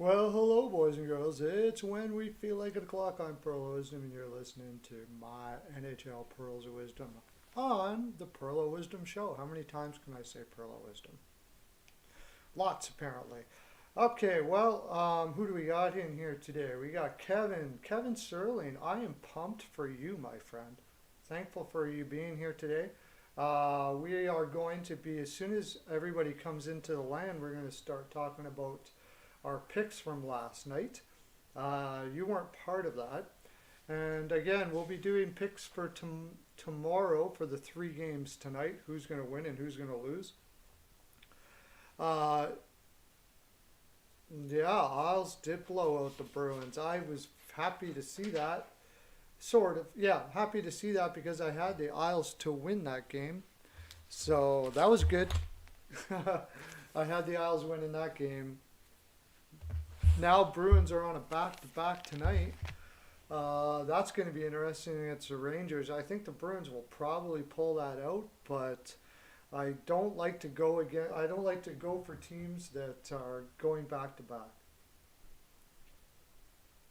Well, hello, boys and girls. It's when we feel like 8 o'clock. I'm Pearlo Wisdom, and you're listening to my NHL Pearls of Wisdom on the Pearlo Wisdom Show. How many times can I say Pearlo Wisdom? Lots, apparently. Okay, well, who do we got in here today? We got Kevin Serling. I am pumped for you, my friend. Thankful for you being here today. We are going to be, as soon as everybody comes into the land, we're going to start talking about our picks from last night. You weren't part of that. And again, we'll be doing picks for tomorrow for the three games tonight. Who's going to win and who's going to lose. Uh, yeah, Isles did blow out the Bruins. I was happy to see that. Sort of. Yeah, happy to see that because I had the Isles to win that game. So that was good. I had the Isles winning that game. Now Bruins are on a back-to-back tonight. That's going to be interesting against the Rangers. I think the Bruins will probably pull that out, but I don't like to go again. I don't like to go for teams that are going back-to-back.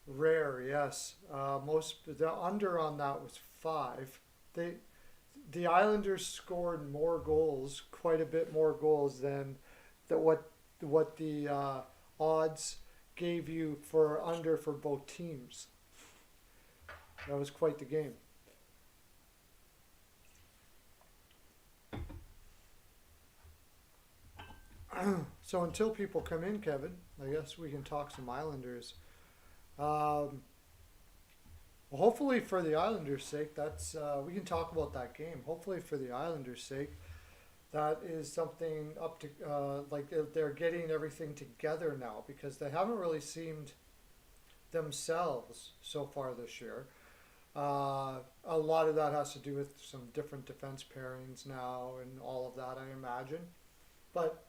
Rare, yes. The under on that was 5. The Islanders scored more goals, quite a bit more goals than what the odds gave you for under for both teams. That was quite the game. So until people come in, Kevin, I guess we can talk some Islanders. Um, Hopefully for the Islanders' sake, that's we can talk about that game. Hopefully for the Islanders' sake, that is something up to like they're getting everything together now because they haven't really seemed themselves so far this year. A lot of that has to do with some different defense pairings now and all of that, I imagine. But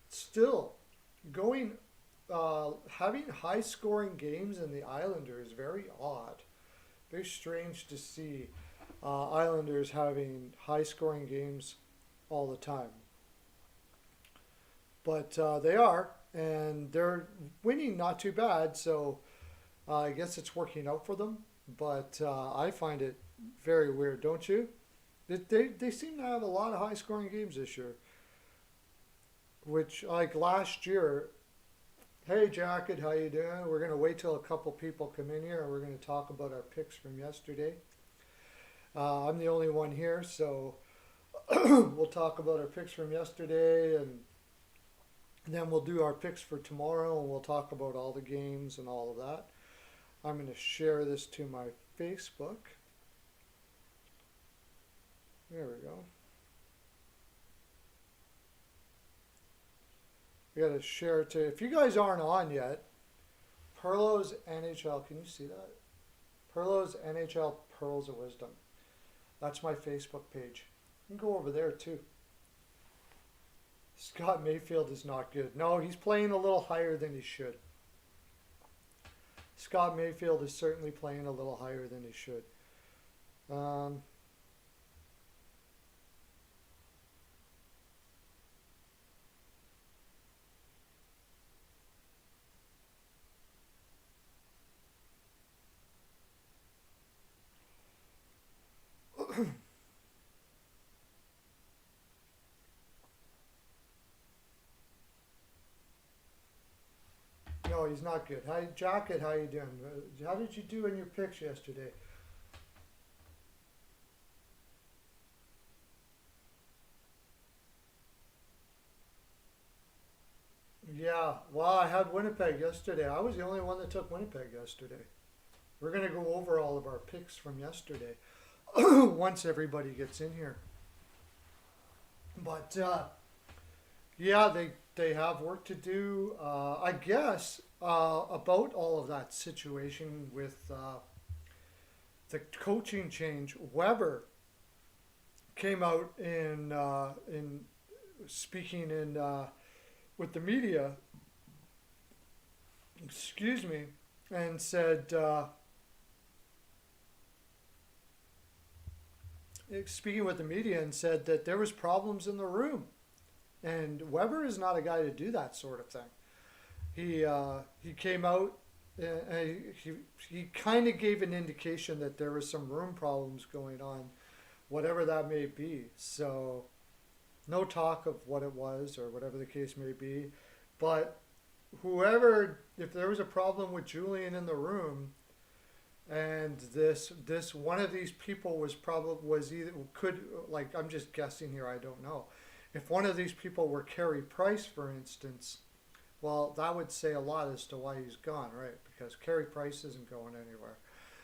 still, going having high scoring games in the Islanders is very odd. Very strange to see Islanders having high scoring games all the time. But they are, and they're winning not too bad, so I guess it's working out for them. But I find it very weird, don't you? They seem to have a lot of high scoring games this year, which, like last year, hey Jacket, how you doing? We're going to wait till a couple people come in here and we're going to talk about our picks from yesterday. I'm the only one here, so we'll talk about our picks from yesterday and then we'll do our picks for tomorrow and we'll talk about all the games and all of that. I'm going to share this to my Facebook. There we go. We got to share it to, if you guys aren't on yet, Pearlo's NHL, can you see that? Pearlo's NHL Pearls of Wisdom. That's my Facebook page. You can go over there too. Scott Mayfield is not good. No, he's playing a little higher than he should. Scott Mayfield is certainly playing a little higher than he should. Um, no, he's not good. Hi, Jacket, how you doing? How did you do in your picks yesterday? Yeah, well, I had Winnipeg yesterday. I was the only one that took Winnipeg yesterday. We're going to go over all of our picks from yesterday once everybody gets in here. But yeah, they have work to do. I guess about all of that situation with the coaching change. Weber came out in speaking in with the media. Excuse me, and said. Speaking with the media and said that there was problems in the room, and Weber is not a guy to do that sort of thing. He came out and he kind of gave an indication that there was some room problems going on, whatever that may be. So no talk of what it was or whatever the case may be, but whoever, if there was a problem with Julian in the room, and this one of these people was either could, like, I'm just guessing here, I don't know, if one of these people were Carey Price, for instance, well, that would say a lot as to why he's gone, right? Because Carey Price isn't going anywhere.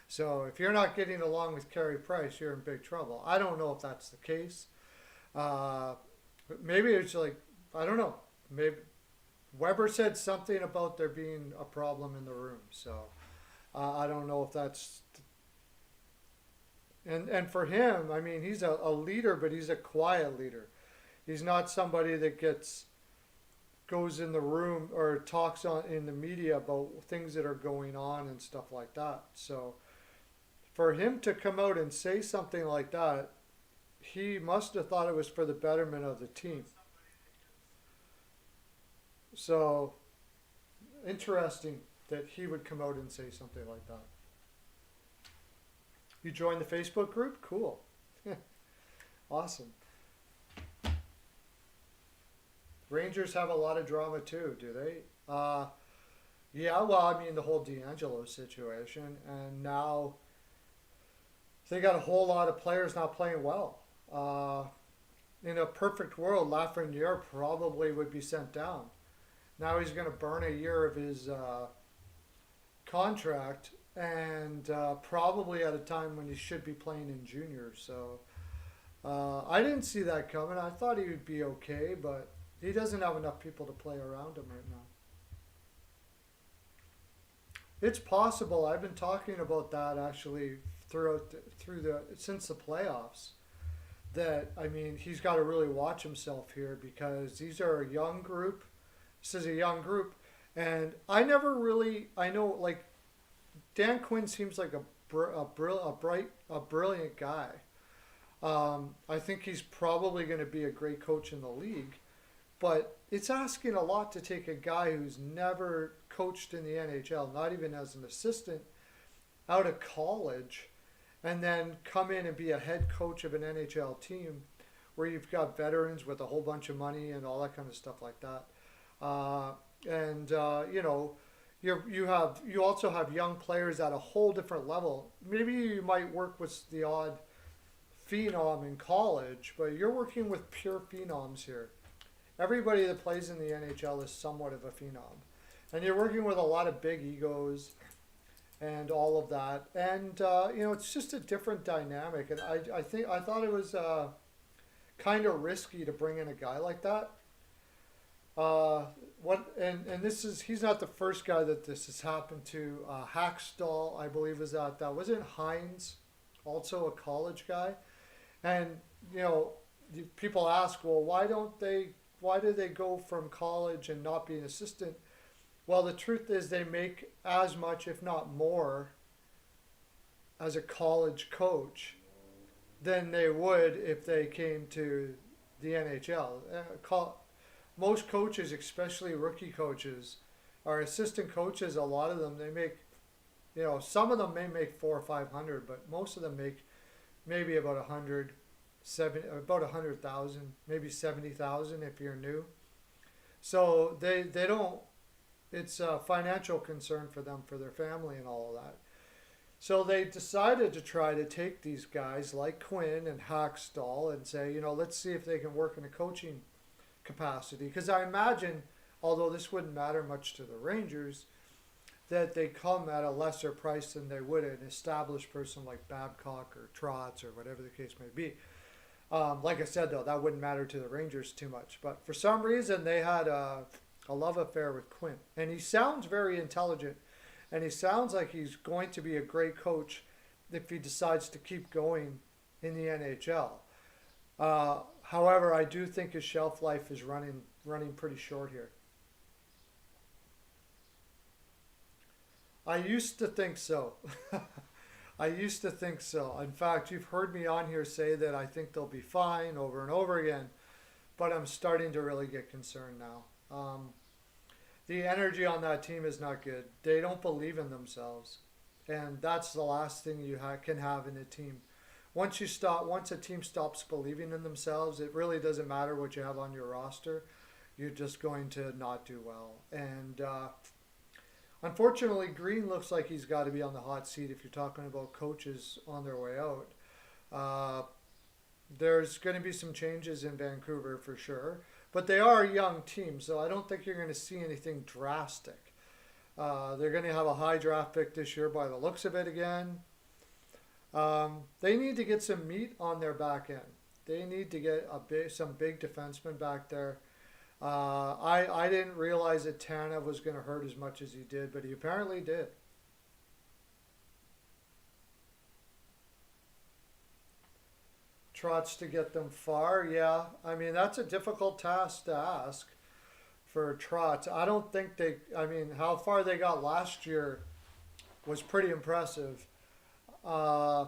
So if you're not getting along with Carey Price, you're in big trouble. I don't know if that's the case. uh, Maybe it's like, I don't know, maybe Weber said something about there being a problem in the room. So I don't know if that's, and for him, I mean, he's a leader, but he's a quiet leader. He's not somebody that goes in the room or talks on in the media about things that are going on and stuff like that. So for him to come out and say something like that, he must have thought it was for the betterment of the team. So interesting that he would come out and say something like that. You joined the Facebook group? Cool. Awesome. Rangers have a lot of drama too, do they? Yeah, well, I mean, the whole D'Angelo situation, and now they got a whole lot of players not playing well. In a perfect world, Lafreniere probably would be sent down. Now he's going to burn a year of his contract, and probably at a time when he should be playing in juniors. So I didn't see that coming. I thought he would be okay, but he doesn't have enough people to play around him right now. It's possible. I've been talking about that actually through the since the playoffs. That, I mean, he's got to really watch himself here because these are a young group. This is a young group, and I know, like, Dan Quinn seems like a brilliant guy. I think he's probably going to be a great coach in the league, but it's asking a lot to take a guy who's never coached in the NHL, not even as an assistant, out of college, and then come in and be a head coach of an NHL team where you've got veterans with a whole bunch of money and all that kind of stuff like that. And you know, you also have young players at a whole different level. Maybe you might work with the odd phenom in college, but you're working with pure phenoms here. Everybody that plays in the NHL is somewhat of a phenom, and you're working with a lot of big egos and all of that. And you know, it's just a different dynamic. And I thought it was kind of risky to bring in a guy like that. What and this is he's not the first guy that this has happened to. Hackstall, I believe, is that wasn't Hines, also a college guy. And you know, people ask, well, why do they go from college and not be an assistant? Well, the truth is they make as much, if not more, as a college coach than they would if they came to the NHL. Most coaches, especially rookie coaches, are assistant coaches. A lot of them, they make, you know, some of them may make 400 or 500, but most of them make maybe about 100,000, maybe 70,000 if you're new. So they don't. It's a financial concern for them, for their family, and all of that. So they decided to try to take these guys like Quinn and Hackstall and say, you know, let's see if they can work in a coaching capacity. Because I imagine, although this wouldn't matter much to the Rangers, that they come at a lesser price than they would an established person like Babcock or Trotz or whatever the case may be. Like I said, though, that wouldn't matter to the Rangers too much. But for some reason, they had a love affair with Quinn. And he sounds very intelligent. And he sounds like he's going to be a great coach if he decides to keep going in the NHL. However, I do think his shelf life is running pretty short here. I used to think so. I used to think so. In fact, you've heard me on here say that I think they'll be fine over and over again, but I'm starting to really get concerned now. The energy on that team is not good. They don't believe in themselves, and that's the last thing you can have in a team. Once a team stops believing in themselves, it really doesn't matter what you have on your roster. You're just going to not do well. And unfortunately, Green looks like he's got to be on the hot seat if you're talking about coaches on their way out. Uh, there's going to be some changes in Vancouver for sure, but they are a young team, so I don't think you're going to see anything drastic. They're going to have a high draft pick this year by the looks of it again. They need to get some meat on their back end. They need to get some big defensemen back there. I didn't realize that Tanev was going to hurt as much as he did, but he apparently did. Trotz to get them far, yeah. I mean, that's a difficult task to ask for Trotz. I don't think how far they got last year was pretty impressive. Uh,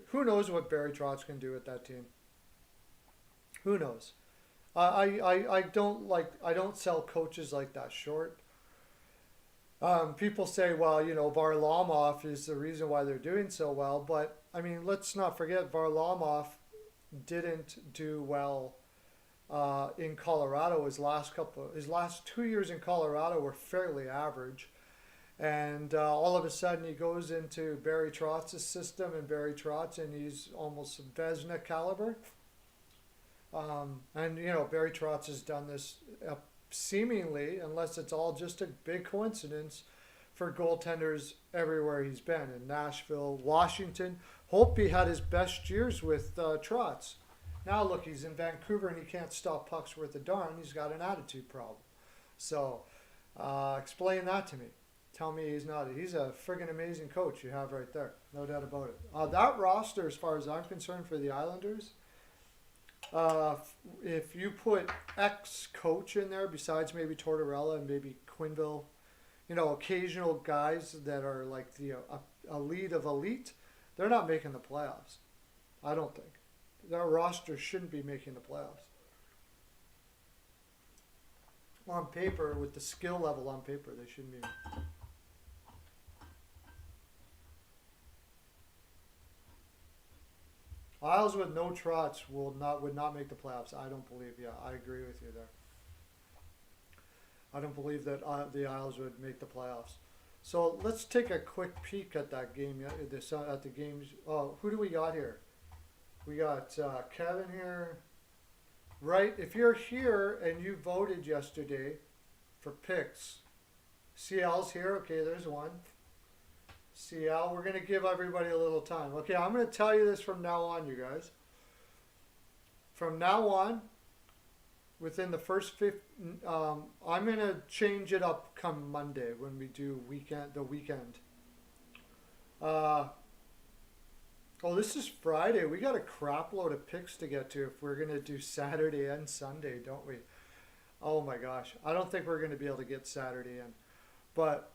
who knows what Barry Trotz can do with that team? Who knows? I don't sell coaches like that short. People say, well, Varlamov is the reason why they're doing so well, but I mean, let's not forget Varlamov didn't do well in Colorado. His last 2 years in Colorado were fairly average, and all of a sudden he goes into Barry Trotz's system, and he's almost Vezina caliber. And Barry Trotz has done this seemingly, unless it's all just a big coincidence, for goaltenders everywhere he's been, in Nashville, Washington. Holtby had his best years with Trotz. Now look, he's in Vancouver and he can't stop pucks worth a darn. He's got an attitude problem. So explain that to me. Tell me he's not. He's a friggin' amazing coach you have right there. No doubt about it. That roster, as far as I'm concerned, for the Islanders, if you put ex-coach in there, besides maybe Tortorella and maybe Quinville, occasional guys that are like the elite of elite, they're not making the playoffs. I don't think. Their roster shouldn't be making the playoffs. On paper, with the skill level on paper, they shouldn't be. Isles with no Trotz would not make the playoffs. I don't believe. Yeah, I agree with you there. I don't believe that the Isles would make the playoffs. So let's take a quick peek at that game. At the games. Oh, who do we got here? We got Kevin here. Right. If you're here and you voted yesterday for picks, CL's here. Okay, there's one. CL, we're going to give everybody a little time. Okay, I'm going to tell you this from now on, you guys. From now on, within the first I'm going to change it up come Monday when we do the weekend. This is Friday. We got a crap load of picks to get to if we're going to do Saturday and Sunday, don't we? Oh my gosh. I don't think we're going to be able to get Saturday in. But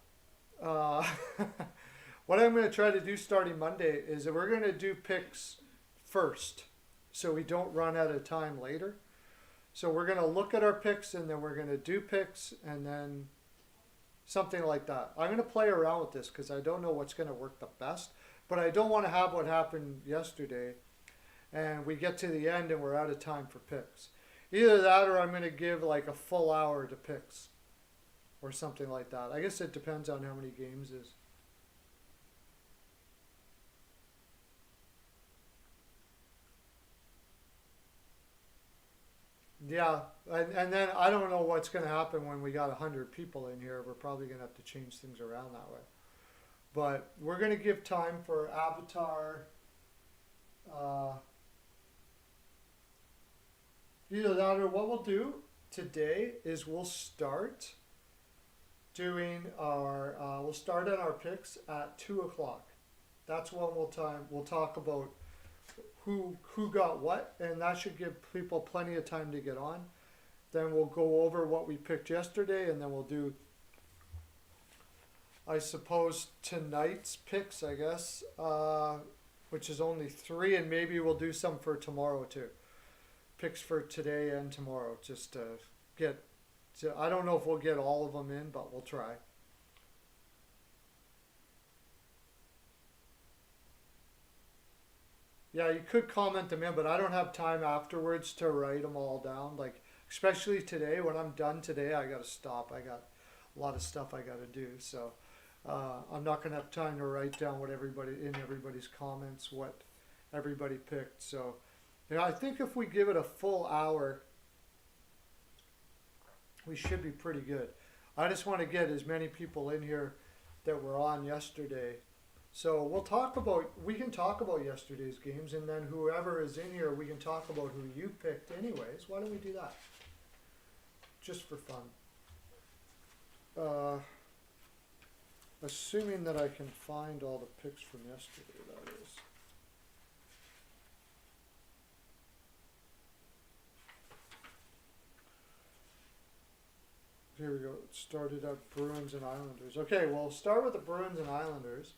what I'm going to try to do starting Monday is that we're going to do picks first so we don't run out of time later. So we're going to look at our picks and then we're going to do picks and then something like that. I'm going to play around with this because I don't know what's going to work the best, but I don't want to have what happened yesterday and we get to the end and we're out of time for picks. Either that or I'm going to give like a full hour to picks or something like that. I guess it depends on how many games is. Yeah, and then I don't know what's going to happen when we got 100 people in here. We're probably going to have to change things around that way. But we're going to give time for Avatar. Either that or what we'll do today is we'll start we'll start on our picks at 2 o'clock. That's when we'll talk about who got what, and that should give people plenty of time to get on. Then we'll go over what we picked yesterday, and then we'll do, I suppose, tonight's picks, I guess, which is only 3, and maybe we'll do some for tomorrow too. Picks for today and tomorrow, just to get So I don't know if we'll get all of them in, but we'll try. Yeah, you could comment them in, but I don't have time afterwards to write them all down. Like, especially today, when I'm done today, I got to stop. I got a lot of stuff I got to do. So I'm not going to have time to write down what everybody, in everybody's comments, what everybody picked. So, yeah, I think if we give it a full hour, we should be pretty good. I just want to get as many people in here that were on yesterday. So we can talk about yesterday's games, and then whoever is in here, we can talk about who you picked anyways. Why don't we do that? Just for fun. Assuming that I can find all the picks from yesterday, that is. Here we go. It started out Bruins and Islanders. Okay, well, start with the Bruins and Islanders.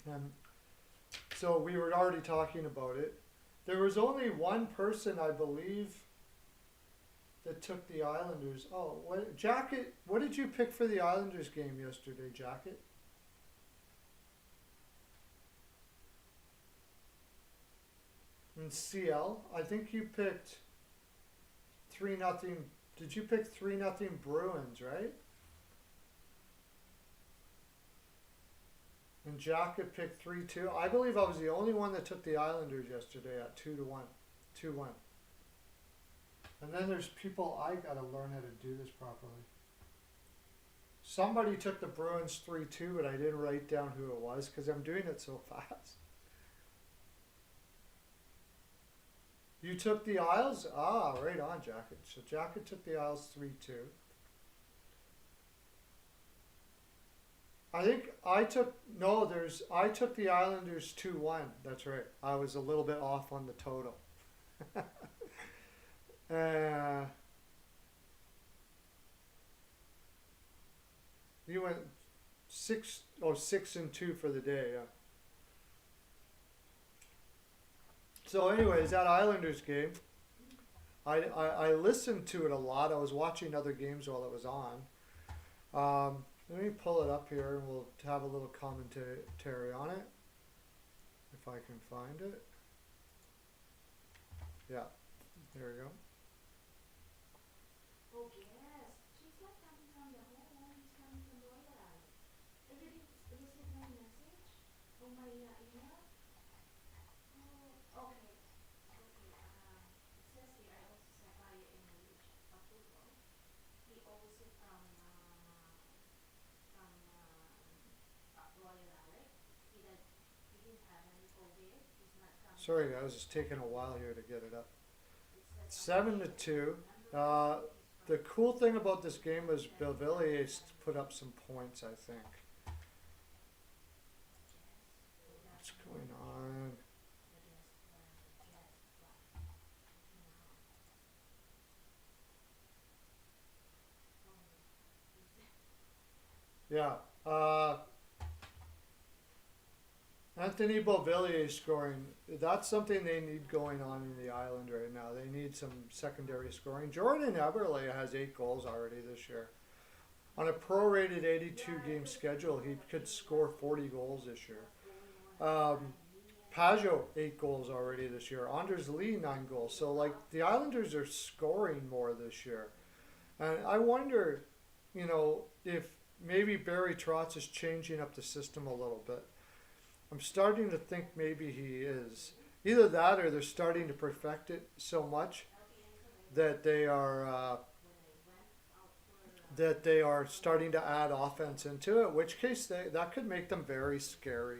And so we were already talking about it. There was only one person, I believe, that took the Islanders. Oh, what, Jacket, what did you pick for the Islanders game yesterday, Jacket? In CL, I think you picked 3-0. Did you pick 3-0 Bruins, right? And Jacket picked 3-2. I believe I was the only one that took the Islanders yesterday at 2-1. 2-1. And then there's people, I gotta learn how to do this properly. Somebody took the Bruins 3-2, but I didn't write down who it was because I'm doing it so fast. You took the Isles? Ah, right on, Jacket. So Jacket took the Isles 3-2. I think I took, no, I took the Islanders 2-1. That's right. I was a little bit off on the total. You went 6-2 for the day, yeah. So anyways, that Islanders game, I listened to it a lot. I was watching other games while it was on. Let me pull it up here and we'll have a little commentary on it, if I can find it. Yeah, there we go. Oh yes, she's not coming from the home, she's coming from Royal. And did you receive my message on my email? Oh, okay. Okay, it says here I also sent by English approval. He also from Royal Alex. He didn't have any COVID. He's not coming. Sorry guys, it's taking a while here to get it up. It says 7-2. The cool thing about this game was Belvilliers put up some points, I think. What's going on? Yeah. Anthony Beauvillier scoring. That's something they need going on in the island right now. They need some secondary scoring. Jordan Eberle has 8 goals already this year. On a prorated 82 game schedule, he could score 40 goals this year. Pajot, 8 goals already this year. Anders Lee, 9 goals. So, like, the Islanders are scoring more this year. And I wonder, if maybe Barry Trotz is changing up the system a little bit. I'm starting to think maybe he is. Either that or they're starting to perfect it so much that they are starting to add offense into it, which case that could make them very scary.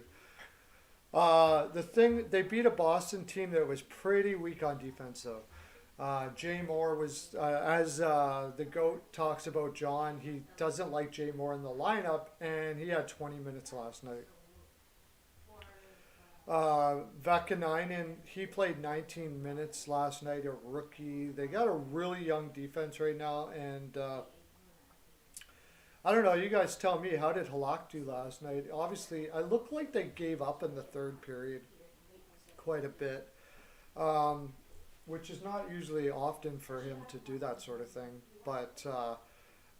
They beat a Boston team that was pretty weak on defense though. Jay Moore was, as the GOAT talks about John, he doesn't like Jay Moore in the lineup, and he had 20 minutes last night. Vakanainen, he played 19 minutes last night, a rookie. They got a really young defense right now, and I don't know, you guys tell me, how did Halak do last night? Obviously, I looked like they gave up in the third period quite a bit. which is not usually often for him to do that sort of thing. But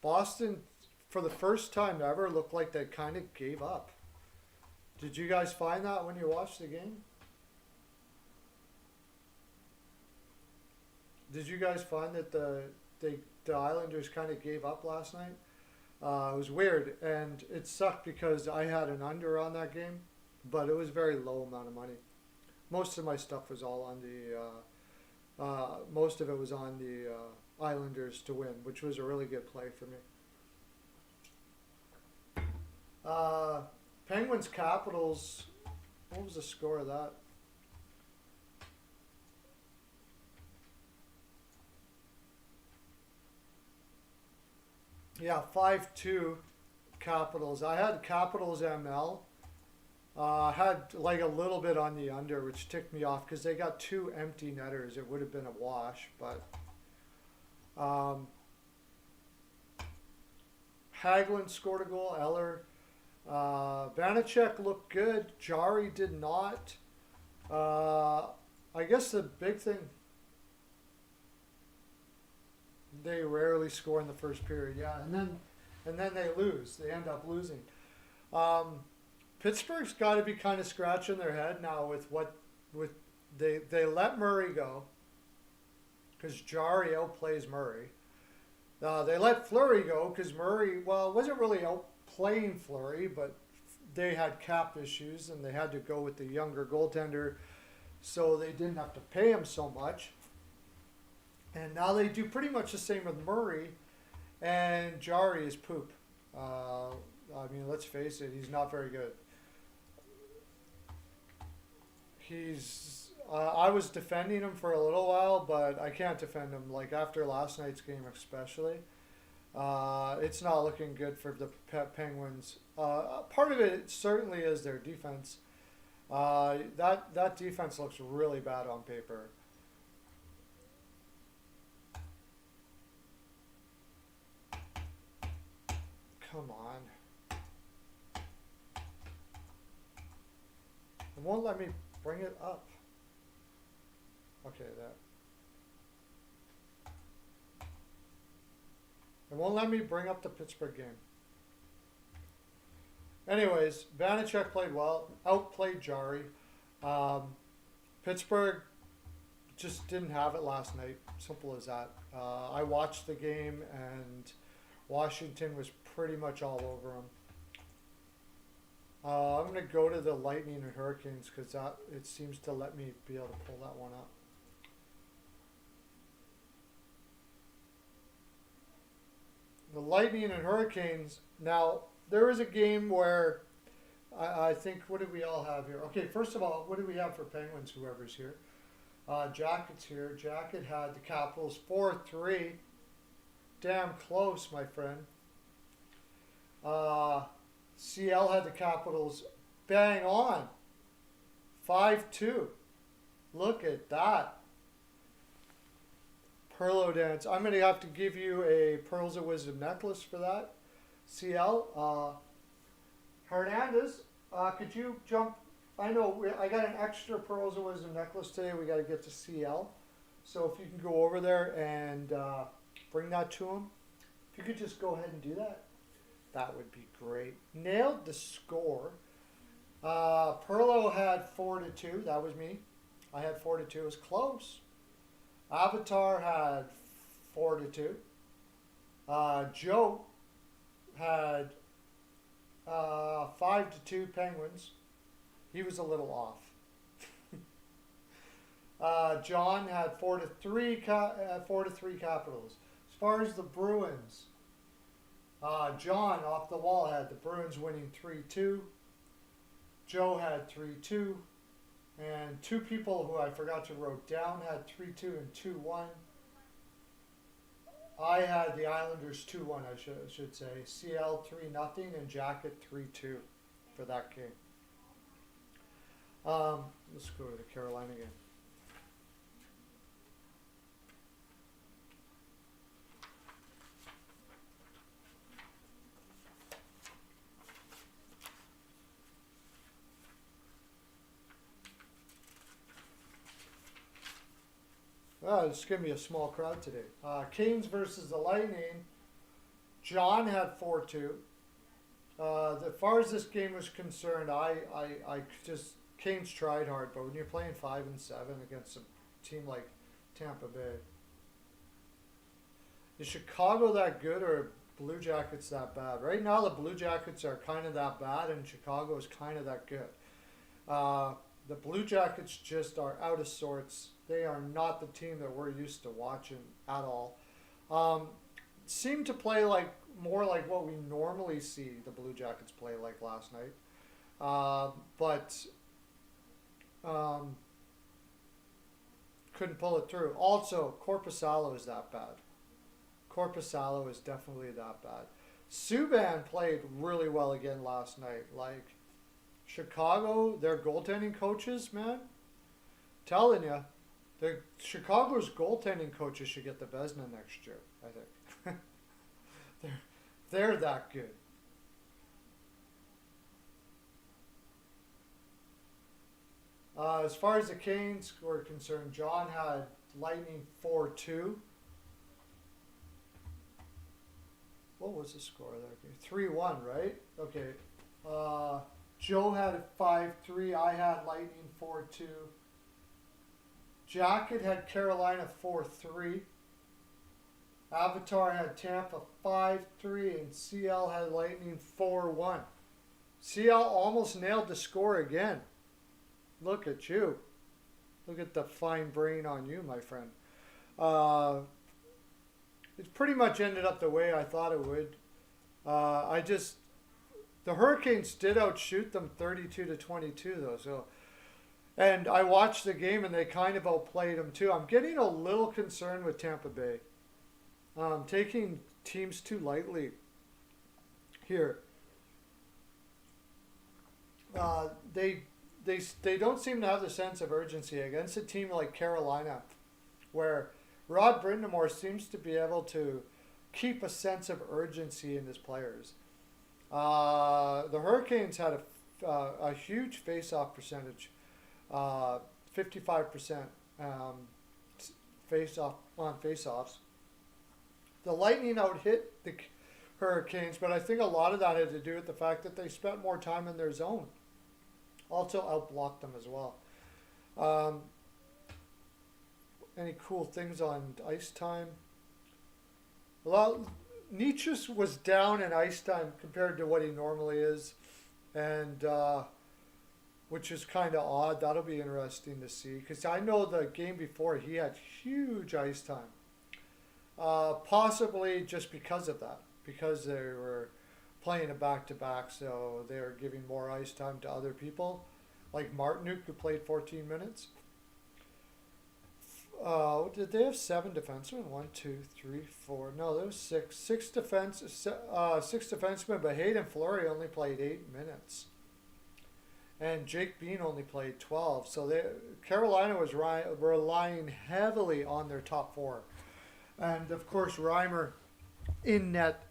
Boston, for the first time ever, looked like they kind of gave up. Did you guys find that when you watched the game? Did you guys find that the Islanders kind of gave up last night? It was weird, and it sucked because I had an under on that game, but it was very low amount of money. Most of my stuff was all on most of it was on the Islanders to win, which was a really good play for me. Penguins Capitals. What was the score of that? Yeah, 5-2 Capitals. I had Capitals ML. Had like a little bit on the under, which ticked me off because they got two empty netters. It would have been a wash, but Hagelin scored a goal. Eller, Vanacek looked good. Jari did not. I guess the big thing, they rarely score in the first period. Yeah, and then they lose. They end up losing. Pittsburgh's got to be kind of scratching their head now with they let Murray go because Jari outplays Murray. They let Fleury go because Murray, well, wasn't really outplaying Fleury, but they had cap issues and they had to go with the younger goaltender, so they didn't have to pay him so much. And now they do pretty much the same with Murray, and Jari is poop. I mean, let's face it, he's not very good. I was defending him for a little while, but I can't defend him. Like after last night's game especially, it's not looking good for the Penguins. Part of it certainly is their defense. That defense looks really bad on paper. Come on. It won't let me bring it up. Okay, that. It won't let me bring up the Pittsburgh game. Anyways, Vanacek played well, outplayed Jari. Pittsburgh just didn't have it last night. Simple as that. I watched the game and Washington was pretty much all over them. I'm going to go to the Lightning and Hurricanes because it seems to let me be able to pull that one up. The Lightning and Hurricanes. Now, there was a game where I think, what do we all have here? Okay, first of all, what do we have for Penguins, whoever's here? Jacket's here. Jacket had the Capitals 4-3. Damn close, my friend. CL had the Capitals bang on. 5-2. Look at that. Pearlo dance. I'm going to have to give you a Pearls of Wisdom necklace for that. CL. Hernandez, could you jump? I know I got an extra Pearls of Wisdom necklace today. We got to get to CL. So if you can go over there and bring that to him. If you could just go ahead and do that, that would be great. Nailed the score. Pearlo had 4-2. That was me. I had 4-2. It was close. Avatar had 4-2. Joe had 5-2 Penguins. He was a little off. John had 4-3 Capitals. As far as the Bruins, John off the wall had the Bruins winning 3-2. Joe had 3-2. And two people who I forgot to wrote down had 3-2 and 2-1. I had the Islanders 2-1, I should say. CL 3-0 and Jacket 3-2 for that game. Let's go to the Carolina game. It's going to be a small crowd today. Canes versus the Lightning. John had 4-2. As far as this game was concerned, I just Canes tried hard, but when you're playing 5-7 against a team like Tampa Bay, is Chicago that good or Blue Jackets that bad? Right now, the Blue Jackets are kind of that bad, and Chicago is kind of that good. The Blue Jackets just are out of sorts. They are not the team that we're used to watching at all. Seem to play like more like what we normally see the Blue Jackets play like last night. But couldn't pull it through. Also, Korpisalo is that bad. Korpisalo is definitely that bad. Subban played really well again last night. Like, Chicago, their goaltending coaches, man, telling you, Chicago's goaltending coaches should get the Vezina next year, I think. they're that good. As far as the Canes were concerned, John had Lightning 4-2. What was the score there? 3-1, right? Okay. Joe had it 5-3. I had Lightning 4-2. Jacket had Carolina 4-3. Avatar had Tampa 5-3, and CL had Lightning 4-1. CL almost nailed the score again. Look at you. Look at the fine brain on you, my friend. It pretty much ended up the way I thought it would. The Hurricanes did outshoot them 32-22 though. So, and I watched the game and they kind of outplayed them too. I'm getting a little concerned with Tampa Bay. Taking teams too lightly here. They don't seem to have the sense of urgency against a team like Carolina, where Rod Brindamore seems to be able to keep a sense of urgency in his players. The Hurricanes had a huge face-off percentage, 55% face-offs. The Lightning out-hit the Hurricanes, but I think a lot of that had to do with the fact that they spent more time in their zone. Also out-blocked them as well. Any cool things on ice time? Well, Nietzsche was down in ice time compared to what he normally is, and which is kind of odd. That'll be interesting to see, because I know the game before he had huge ice time. Possibly just because of that, because they were playing a back-to-back, so they were giving more ice time to other people, like Martinuk, who played 14 minutes. Did they have 7 defensemen? 1, 2, 3, 4. No, there was 6. Six defensemen, but Hayden Fleury only played 8 minutes. And Jake Bean only played 12. So Carolina was relying heavily on their top 4. And of course, Reimer in net.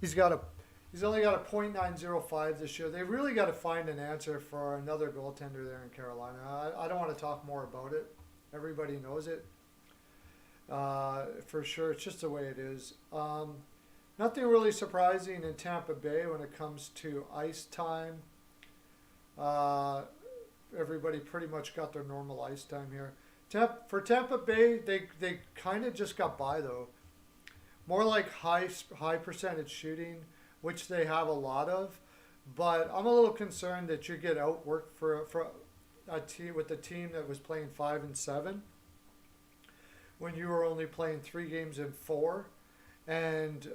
He's only got a .905 this year. They really got to find an answer for another goaltender there in Carolina. I don't want to talk more about it. Everybody knows it. For sure, it's just the way it is. Nothing really surprising in Tampa Bay when it comes to ice time. Everybody pretty much got their normal ice time here. For Tampa Bay, they kind of just got by though. More like high percentage shooting, which they have a lot of. But I'm a little concerned that you get outworked for a team with a team that was playing 5-7 when you were only playing 3 games in 4, and they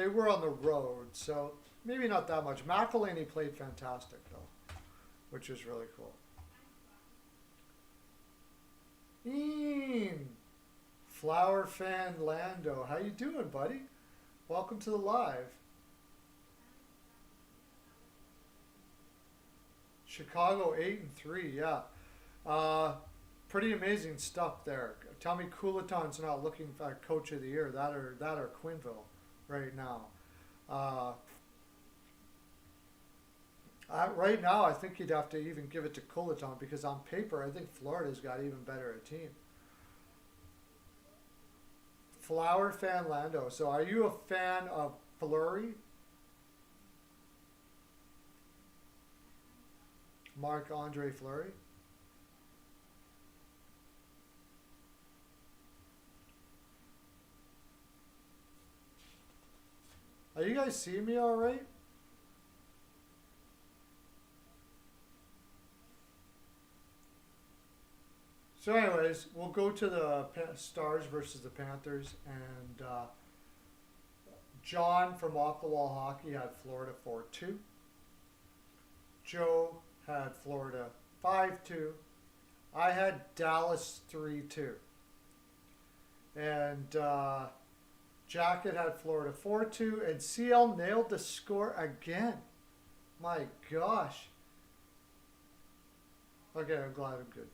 were on the road, so maybe not that much. McElhinney played fantastic though, which is really cool. Ian, Flower Fan Lando, how you doing, buddy? Welcome to the live. Chicago 8-3, yeah. Pretty amazing stuff there. Tell me Coulaton's not looking for Coach of the Year. That or Quinville right now. Right now, I think you'd have to even give it to Colaton because on paper, I think Florida's got even better a team. Flower fan Lando. So are you a fan of Fleury? Marc-Andre Fleury? Are you guys seeing me all right? So, anyways, we'll go to the Stars versus the Panthers, and John from Off the Wall Hockey had Florida 4-2. Joe had Florida 5-2. I had Dallas 3-2. And Jacket had Florida 4-2, and CL nailed the score again. My gosh. Okay, I'm glad I'm good.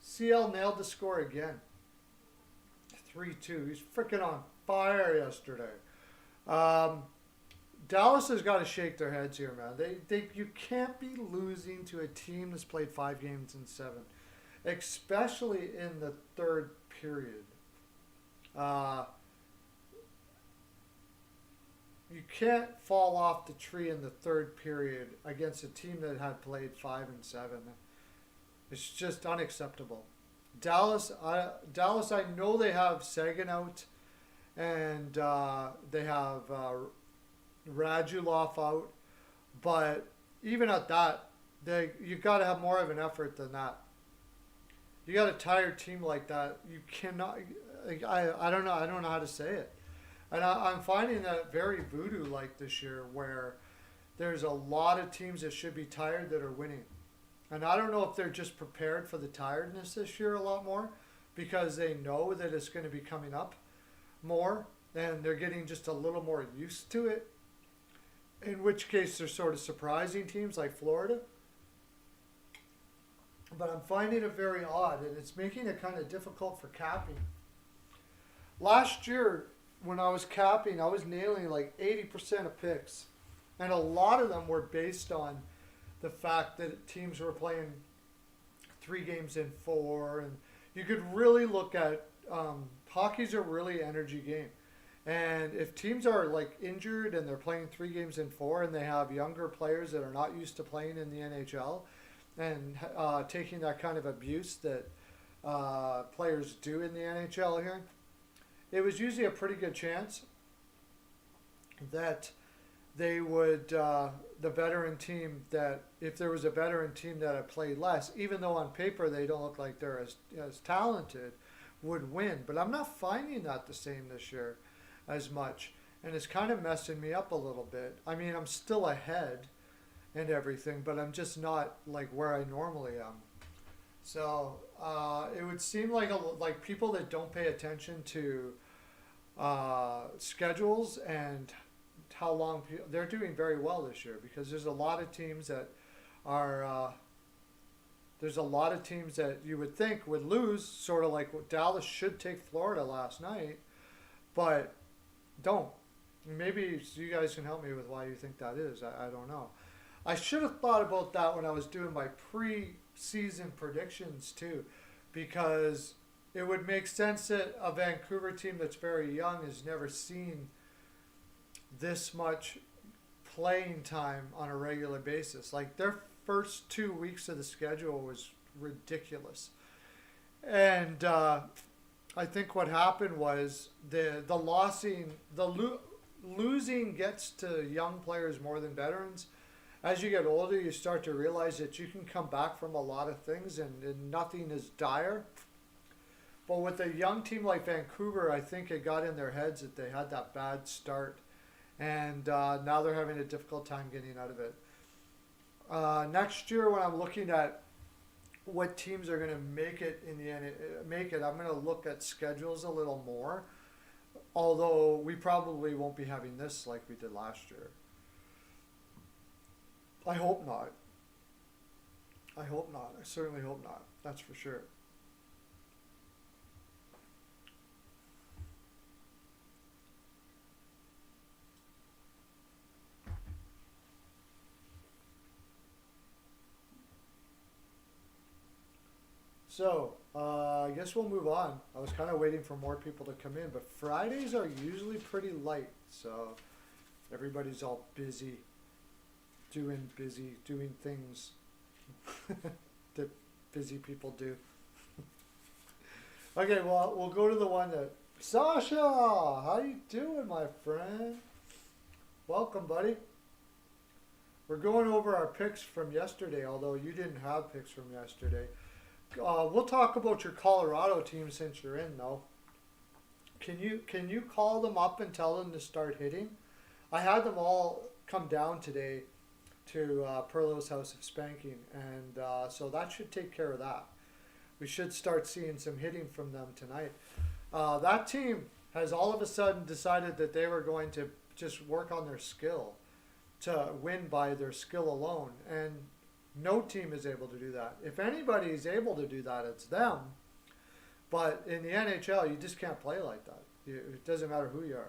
CL nailed the score again. 3-2. He's freaking on fire yesterday. Dallas has got to shake their heads here, man. You can't be losing to a team that's played 5 games in 7, especially in the third period. You can't fall off the tree in the third period against a team that had played 5 and 7. It's just unacceptable. Dallas, I know they have Sagan out, and they have Radulov out, but even at that, you got to have more of an effort than that. You got a tired team like that, you cannot. I don't know. I don't know how to say it, and I'm finding that very voodoo-like this year, where there's a lot of teams that should be tired that are winning. And I don't know if they're just prepared for the tiredness this year a lot more because they know that it's going to be coming up more and they're getting just a little more used to it. In which case they're sort of surprising teams like Florida. But I'm finding it very odd and it's making it kind of difficult for capping. Last year when I was capping, I was nailing like 80% of picks. And a lot of them were based on the fact that teams were playing 3 games in 4, and you could really look at hockey's a really energy game, and if teams are like injured and they're playing 3 games in 4, and they have younger players that are not used to playing in the NHL, and taking that kind of abuse that players do in the NHL here, it was usually a pretty good chance that they would, the veteran team, that if there was a veteran team that had played less, even though on paper they don't look like they're as talented, would win. But I'm not finding that the same this year as much. And it's kind of messing me up a little bit. I mean, I'm still ahead and everything, but I'm just not like where I normally am. So it would seem like people that don't pay attention to schedules and how long they're doing very well this year, because there's a lot of teams that are there's a lot of teams that you would think would lose, sort of like what Dallas should take Florida last night, but don't. Maybe you guys can help me with why you think that is. I don't know. I should have thought about that when I was doing my pre-season predictions too, because it would make sense that a Vancouver team that's very young has never seen this much playing time on a regular basis. Like their first 2 weeks of the schedule was ridiculous, and I think what happened was losing gets to young players more than veterans. As you get older, you start to realize that you can come back from a lot of things and nothing is dire. But with a young team like Vancouver, I think it got in their heads that they had that bad start. And now they're having a difficult time getting out of it. Next year, when I'm looking at what teams are going to make it I'm going to look at schedules a little more. Although we probably won't be having this like we did last year. I hope not. I certainly hope not. That's for sure. So, I guess we'll move on. I was kind of waiting for more people to come in, but Fridays are usually pretty light. So, everybody's all doing things that busy people do. Okay, well, we'll go to the one that Sasha. How you doing, my friend? Welcome, buddy. We're going over our picks from yesterday, although you didn't have picks from yesterday. We'll talk about your Colorado team since you're in, though. Can you call them up and tell them to start hitting? I had them all come down today to Pearlo's House of Spanking, and so that should take care of that. We should start seeing some hitting from them tonight. That team has all of a sudden decided that they were going to just work on their skill to win by their skill alone, and no team is able to do that. If anybody is able to do that, it's them. But in the NHL, you just can't play like that. It doesn't matter who you are.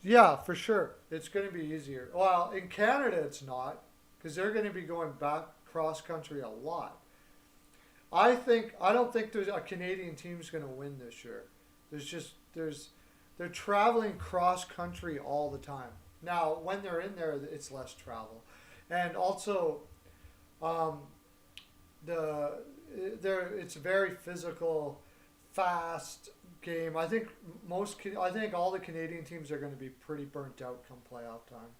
Yeah, for sure, it's going to be easier. Well, in Canada, it's not because they're going to be going back cross country a lot. I don't think there's a Canadian team's going to win this year. They're traveling cross country all the time. Now, when they're in there, it's less travel, and also um, the it's a very physical, fast game. I think all the Canadian teams are going to be pretty burnt out come playoff time.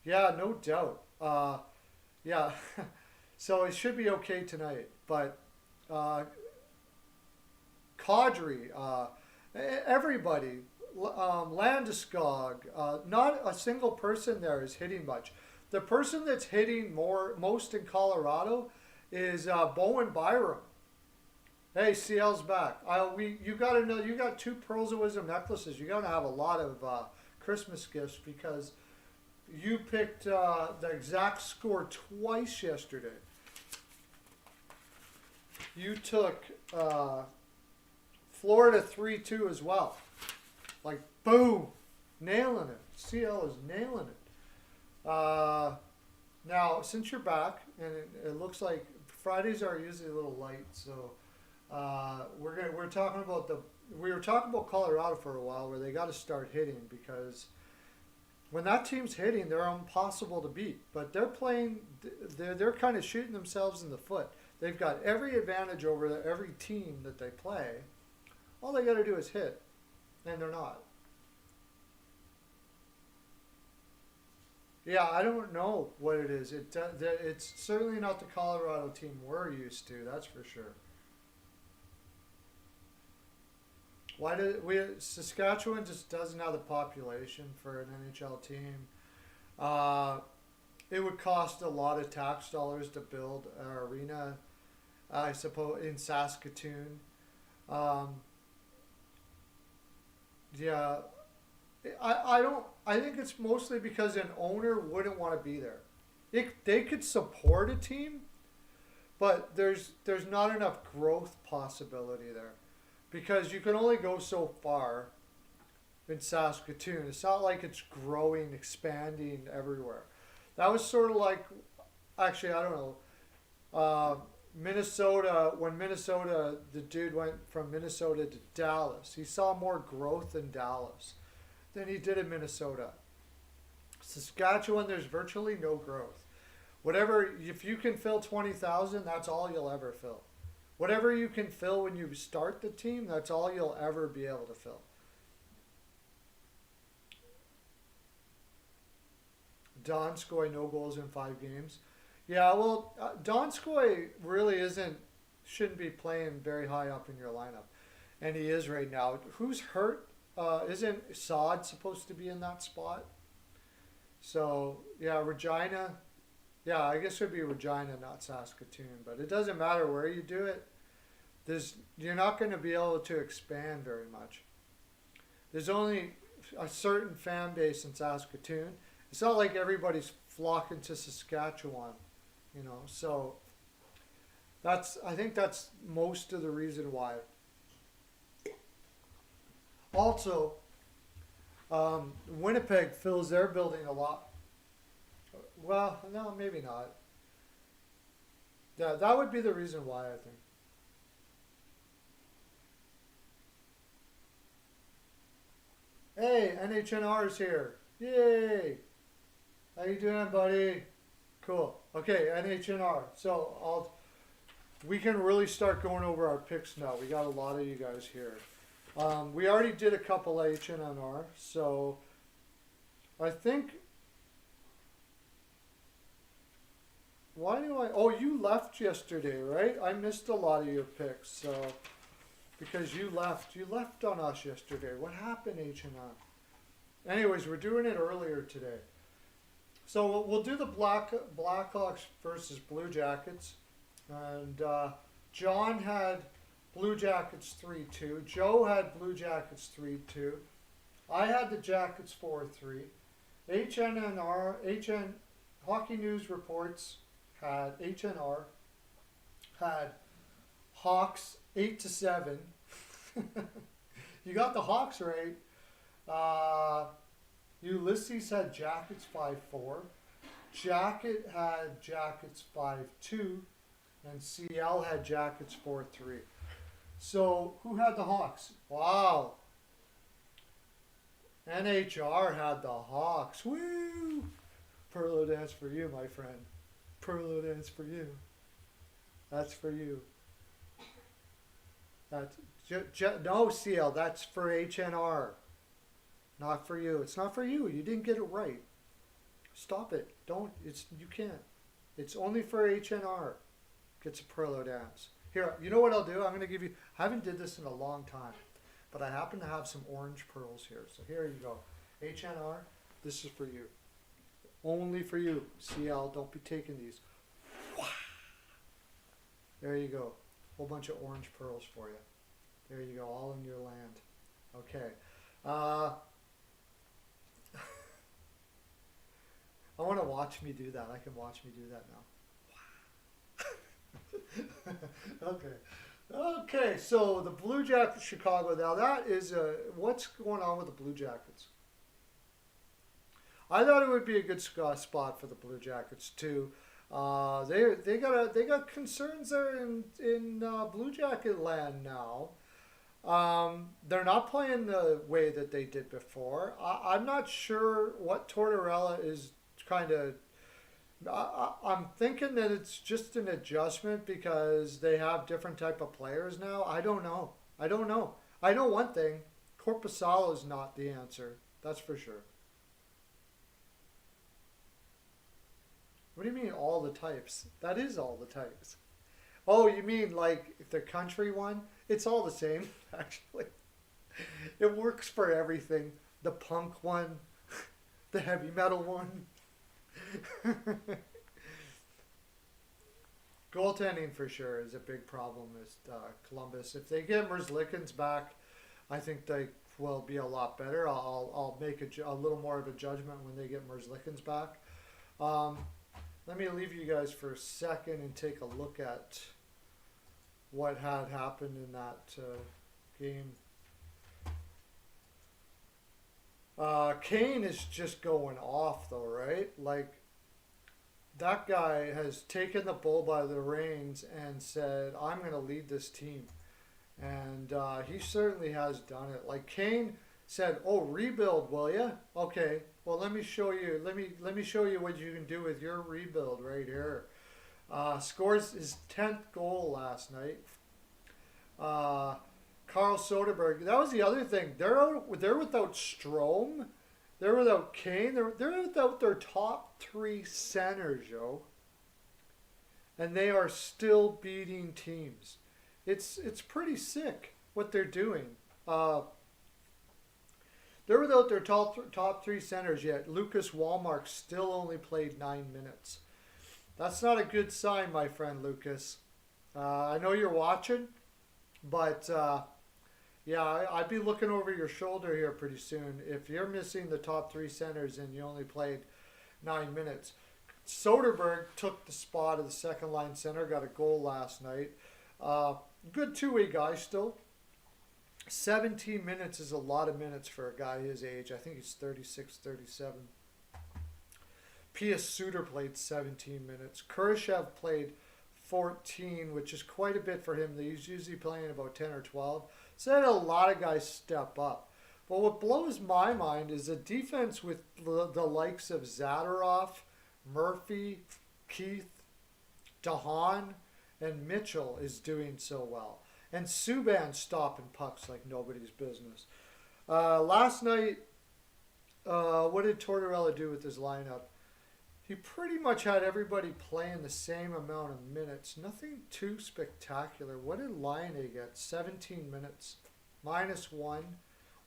Yeah, no doubt. Yeah, so it should be okay tonight. But uh, Kadri, everybody, Landeskog, not a single person there is hitting much. The person that's hitting most in Colorado is Bowen Byram. Hey, CL's back. You got to know you got two pearls of wisdom necklaces. You're gonna have a lot of Christmas gifts because you picked the exact score twice yesterday. You took Florida 3-2 as well. Like boom, nailing it. CL is nailing it. Now, since you're back, and it looks like Fridays are usually a little light, so we were talking about Colorado for a while, where they got to start hitting because when that team's hitting, they're impossible to beat. But they're playing, they're kind of shooting themselves in the foot. They've got every advantage over every team that they play. All they got to do is hit, and they're not. Yeah, I don't know what it is. It's certainly not the Colorado team we're used to. That's for sure. Why did we Saskatchewan just doesn't have the population for an NHL team? Uh, it would cost a lot of tax dollars to build an arena, I suppose, in Saskatoon. Um, yeah, I don't. I think it's mostly because an owner wouldn't want to be there. They could support a team, but there's not enough growth possibility there, because you can only go so far in Saskatoon. It's not like it's growing, expanding everywhere. That was sort of like, actually, I don't know. Minnesota, when Minnesota, the dude went from Minnesota to Dallas, he saw more growth in Dallas than he did in Minnesota. Saskatchewan, there's virtually no growth. Whatever, if you can fill 20,000, that's all you'll ever fill. Whatever you can fill when you start the team, that's all you'll ever be able to fill. Donskoy, no goals in 5 games. Yeah, well, Donskoy really shouldn't be playing very high up in your lineup. And he is right now. Who's hurt? Isn't Sod supposed to be in that spot? So, yeah, Regina. Yeah, I guess it would be Regina, not Saskatoon. But it doesn't matter where you do it. You're not going to be able to expand very much. There's only a certain fan base in Saskatoon. It's not like everybody's flocking to Saskatchewan, So I think that's most of the reason why. Also, Winnipeg fills their building a lot. Well, no, maybe not. Yeah, that would be the reason why, I think. Hey, NHNR is here. Yay! How you doing, buddy? Cool. Okay, NHNR. So we can really start going over our picks now. We got a lot of you guys here. We already did a couple HNR, so I think. Why do I? Oh, you left yesterday, right? I missed a lot of your picks, so because you left on us yesterday. What happened, HNR? Anyways, we're doing it earlier today. So we'll do the Blackhawks versus Blue Jackets, and John had Blue Jackets 3-2. Joe had Blue Jackets 3-2. I had the Jackets 4-3. HN Hockey News Reports had HNR had Hawks 8-7. You got the Hawks right. Ulysses had Jackets 5-4. Jacket had Jackets 5-2. And CL had Jackets 4-3. So who had the Hawks? Wow. NHR had the Hawks. Woo! Pearlo dance for you, my friend. Pearlo dance for you. That's for you. That's no, CL. That's for HNR. Not for you. It's not for you. You didn't get it right. Stop it. Don't. You can't. It's only for HNR. Gets a Pearlo dance. Here, you know what I'll do? I'm going to give you. I haven't did this in a long time, but I happen to have some orange pearls here. So here you go. HNR. This is for you. Only for you. CL. Don't be taking these. There you go. Whole bunch of orange pearls for you. There you go. All in your land. Okay. I want to watch me do that. I can watch me do that now. Okay. Okay, so the Blue Jackets, Chicago. Now that is what's going on with the Blue Jackets? I thought it would be a good spot for the Blue Jackets too. They got concerns there in Blue Jacket land now. They're not playing the way that they did before. I'm not sure what Tortorella is kind of. I'm thinking that it's just an adjustment because they have different type of players now. I don't know. I know one thing. Corpusalo is not the answer. That's for sure. What do you mean all the types? That is all the types. Oh, you mean like the country one? It's all the same, actually. It works for everything. The punk one, the heavy metal one. Goaltending for sure is a big problem with Columbus. If they get Merzlikins back, I think they will be a lot better. I'll make a little more of a judgment when they get Merzlikins back. Let me leave you guys for a second and take a look at what had happened in that game. Kane is just going off though, right? Like, that guy has taken the bull by the reins and said, I'm going to lead this team. And he certainly has done it. Like, Kane said, oh, rebuild, will ya? Okay, well, let me show you. Let me show you what you can do with your rebuild right here. Scores his 10th goal last night. Carl Soderberg. That was the other thing. They're without Strome. They're without Kane. They're without their top three centers, yo. And they are still beating teams. It's pretty sick what they're doing. They're without their top three centers yet. Lucas Wallmark still only played 9 minutes. That's not a good sign, my friend Lucas. I know you're watching, but yeah, I'd be looking over your shoulder here pretty soon. If you're missing the top three centers and you only played 9 minutes. Soderberg took the spot of the second line center, got a goal last night. Good two-way guy still. 17 minutes is a lot of minutes for a guy his age. I think he's 36, 37. P.S. Suter played 17 minutes. Kurashev played 14, which is quite a bit for him. He's usually playing about 10 or 12. So they had a lot of guys step up. But what blows my mind is the defense with the likes of Zadorov, Murphy, Keith, DeHaan, and Mitchell is doing so well. And Subban stopping pucks like nobody's business. Last night, what did Tortorella do with his lineup? He pretty much had everybody playing the same amount of minutes. Nothing too spectacular. What did Laine get? 17 minutes. -1.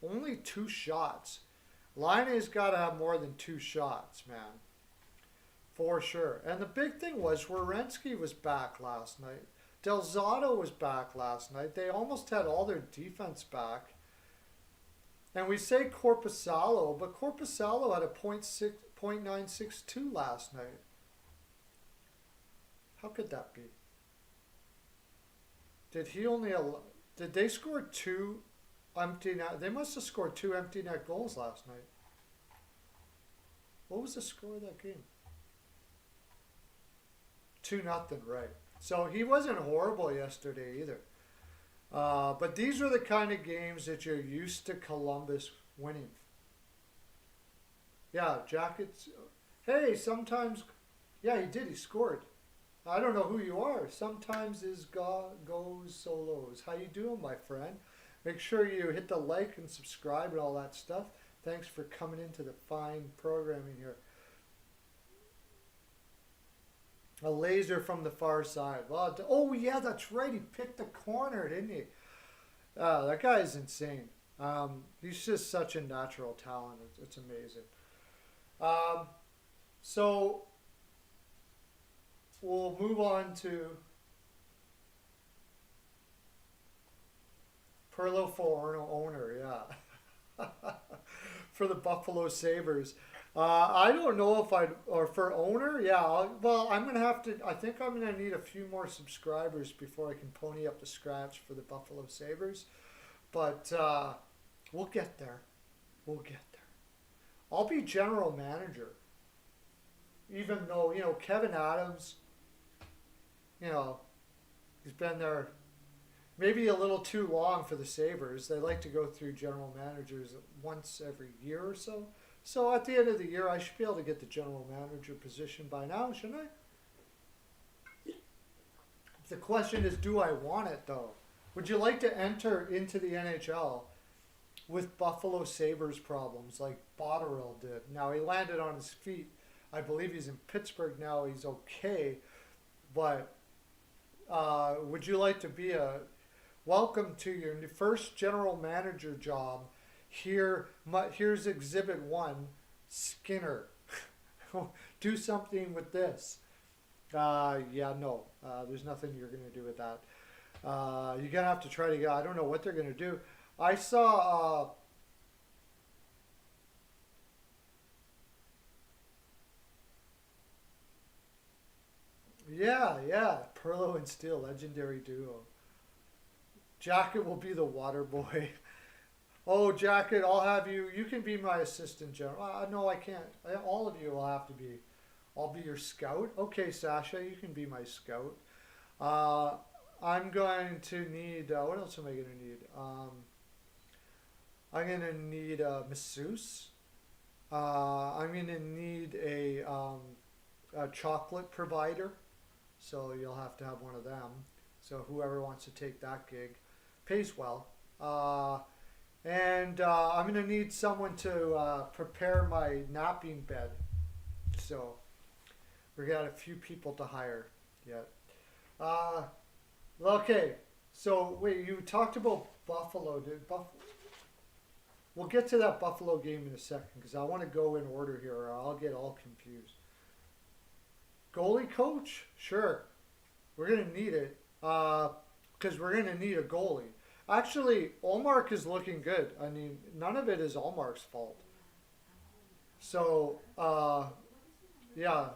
Only 2 shots. Laine's got to have more than 2 shots, man. For sure. And the big thing was Werenski was back last night. Del Zotto was back last night. They almost had all their defense back. And we say Korpisalo, but Korpisalo had a .962 last night. How could that be? Did they score 2 empty net? They must have scored 2 empty net goals last night. What was the score of that game? 2-0, right. So he wasn't horrible yesterday either. But these are the kind of games that you're used to Columbus winning. Yeah, Jackets. Hey, sometimes. Yeah, he did. He scored. I don't know who you are. Sometimes his goes solos. How you doing, my friend? Make sure you hit the like and subscribe and all that stuff. Thanks for coming into the fine programming here. A laser from the far side. Well, oh, yeah, that's right. He picked the corner, didn't he? That guy is insane. He's just such a natural talent. It's amazing. So we'll move on to Pearlo for owner, yeah. For the Buffalo Sabres. I don't know if or for owner, yeah. I'm going to have to, I think I'm going to need a few more subscribers before I can pony up the scratch for the Buffalo Sabres. But we'll get there. We'll get there. I'll be general manager. Even though, Kevin Adams, he's been there maybe a little too long for the Sabres. They like to go through general managers once every year or so. So at the end of the year, I should be able to get the general manager position by now, shouldn't I? The question is, do I want it, though? Would you like to enter into the NHL with Buffalo Sabres problems like Botterill did? Now, he landed on his feet. I believe he's in Pittsburgh now. He's okay. But would you like to be welcome to your first general manager job? Here's Exhibit 1, Skinner. Do something with this. No. There's nothing you're going to do with that. You're going to have to try to get, I don't know what they're going to do. I saw, Pearlo and Steele, legendary duo. Jacket will be the water boy. Oh, Jacket, I'll have you. You can be my assistant general. No, I can't. All of you will have to be. I'll be your scout. Okay, Sasha, you can be my scout. I'm going to need. What else am I going to need? I'm going to need a masseuse. I'm going to need a chocolate provider. So you'll have to have one of them. So whoever wants to take that gig pays well. And I'm going to need someone to prepare my napping bed. So we got a few people to hire yet. Okay, so wait, you talked about Buffalo. We'll get to that Buffalo game in a second because I want to go in order here or I'll get all confused. Goalie coach? Sure. We're going to need it because we're going to need a goalie. Actually, Olmark is looking good. I mean, none of it is Olmark's fault. So, yeah,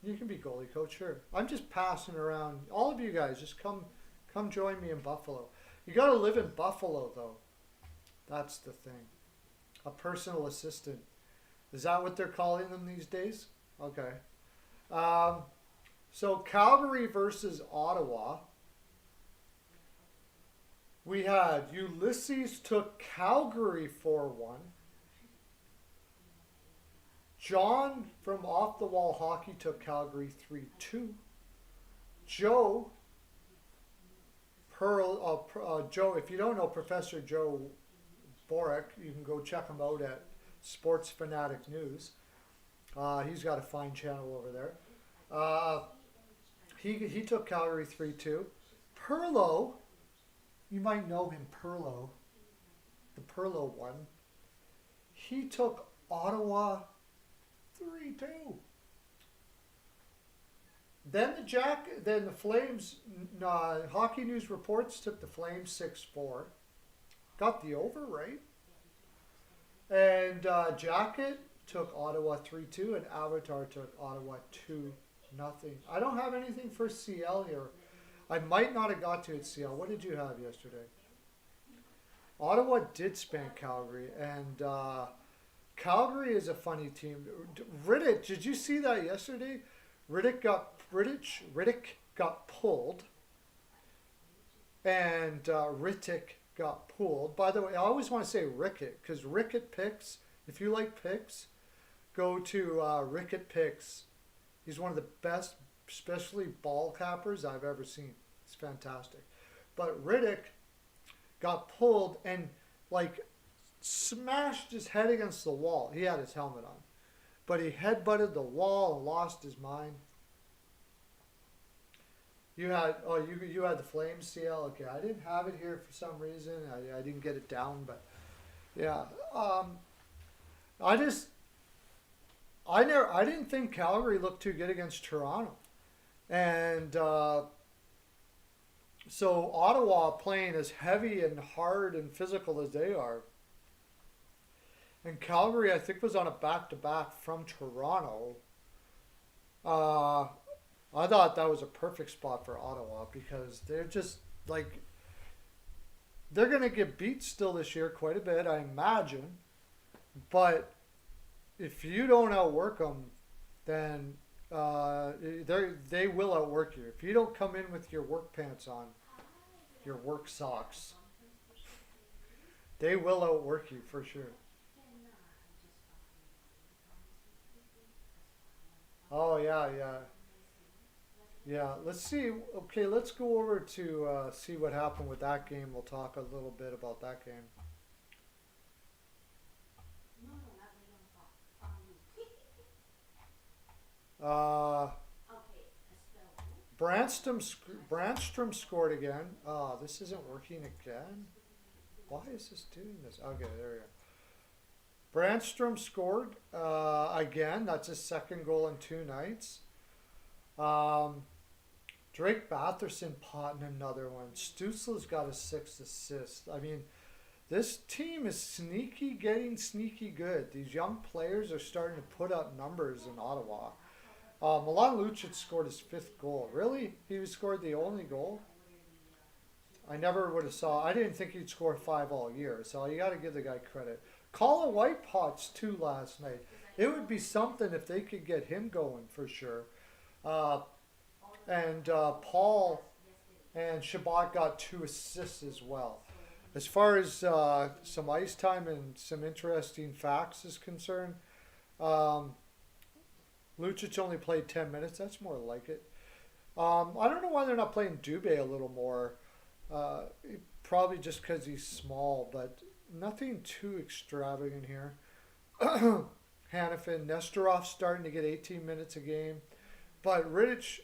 you can be goalie coach, sure. I'm just passing around. All of you guys, just come join me in Buffalo. You got to live in Buffalo, though. That's the thing. A personal assistant. Is that what they're calling them these days? Okay. Um, so Calgary versus Ottawa. We had Ulysses took Calgary 4-1. John from Off the Wall Hockey took Calgary 3-2. Joe Joe, if you don't know Professor Joe Boric, you can go check him out at Sports Fanatic News. He's got a fine channel over there. He took Calgary 3-2. Pearlo, you might know him, Pearlo, the Pearlo one. He took Ottawa 3-2. Then the Flames. Hockey News Reports took the Flames 6-4. Got the over right. And Jacket took Ottawa 3-2, and Avatar took Ottawa 2-0. I don't have anything for CL here. I might not have got to it, CL. What did you have yesterday? Ottawa did spank Calgary, and Calgary is a funny team. Riddick, did you see that yesterday? Riddick got pulled, and Rittick got pulled. By the way, I always want to say Rickett, because Rickett picks. If you like picks, go to Rickett Picks. He's one of the best, especially ball cappers I've ever seen. It's fantastic. But Riddick got pulled and like smashed his head against the wall. He had his helmet on, but he headbutted the wall and lost his mind. You had you had the Flames CL. Okay, I didn't have it here for some reason. I didn't get it down, but yeah. I didn't think Calgary looked too good against Toronto, and so Ottawa playing as heavy and hard and physical as they are, and Calgary I think was on a back-to-back from Toronto. I thought that was a perfect spot for Ottawa because they're just like they're gonna get beat still this year quite a bit, I imagine, but if you don't outwork them, then they will outwork you. If you don't come in with your work pants on, your work socks, they will outwork you for sure. Oh yeah. Let's see. Okay, let's go over to see what happened with that game. We'll talk a little bit about that game. Uh, Brandstrom scored again. This isn't working again. Why is this doing this? Okay, there we go. Brandstrom scored again. That's his second goal in 2 nights. Drake Batherson potting another one. Stutzle's got a 6th assist. I mean, this team is getting sneaky good. These young players are starting to put up numbers in Ottawa. Milan Lucic scored his 5th goal. Really? He scored the only goal? I never would have saw. I didn't think he'd score 5 all year. So you got to give the guy credit. Colin White pots 2 last night. It would be something if they could get him going for sure. And Paul and Shabbat got 2 assists as well. As far as some ice time and some interesting facts is concerned, Lucic only played 10 minutes. That's more like it. I don't know why they're not playing Dubé a little more. Probably just because he's small, but nothing too extravagant here. Hannafin, Nestorov starting to get 18 minutes a game. But Rittich,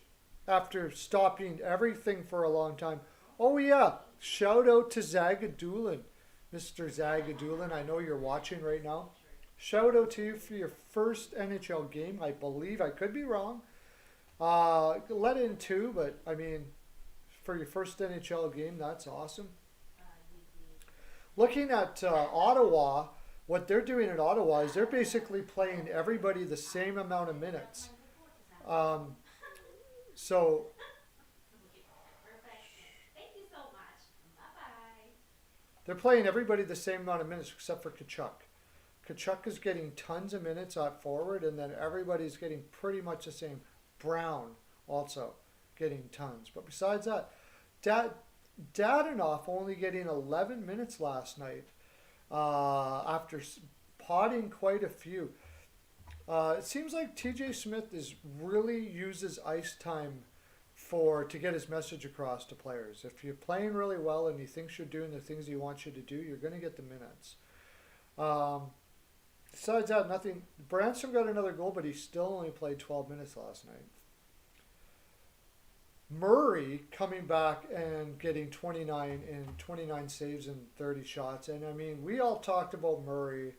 after stopping everything for a long time. Oh, yeah. Shout out to Zagadulin. Mr. Zagadulin, I know you're watching right now. Shout out to you for your first NHL game, I believe. I could be wrong. Let in 2, but I mean, for your first NHL game, that's awesome. Looking at Ottawa, what they're doing in Ottawa is they're basically playing everybody the same amount of minutes. So They're playing everybody the same amount of minutes except for Kachuk. Kachuk is getting tons of minutes at forward, and then everybody's getting pretty much the same. Brown also getting tons. But besides that, Dadanoff only getting 11 minutes last night after potting quite a few. It seems like TJ Smith is really uses ice time to get his message across to players. If you're playing really well and he thinks you're doing the things he wants you to do, you're going to get the minutes. Besides that, nothing. Branson got another goal, but he still only played 12 minutes last night. Murray coming back and getting 29 saves and 30 shots. And I mean, we all talked about Murray.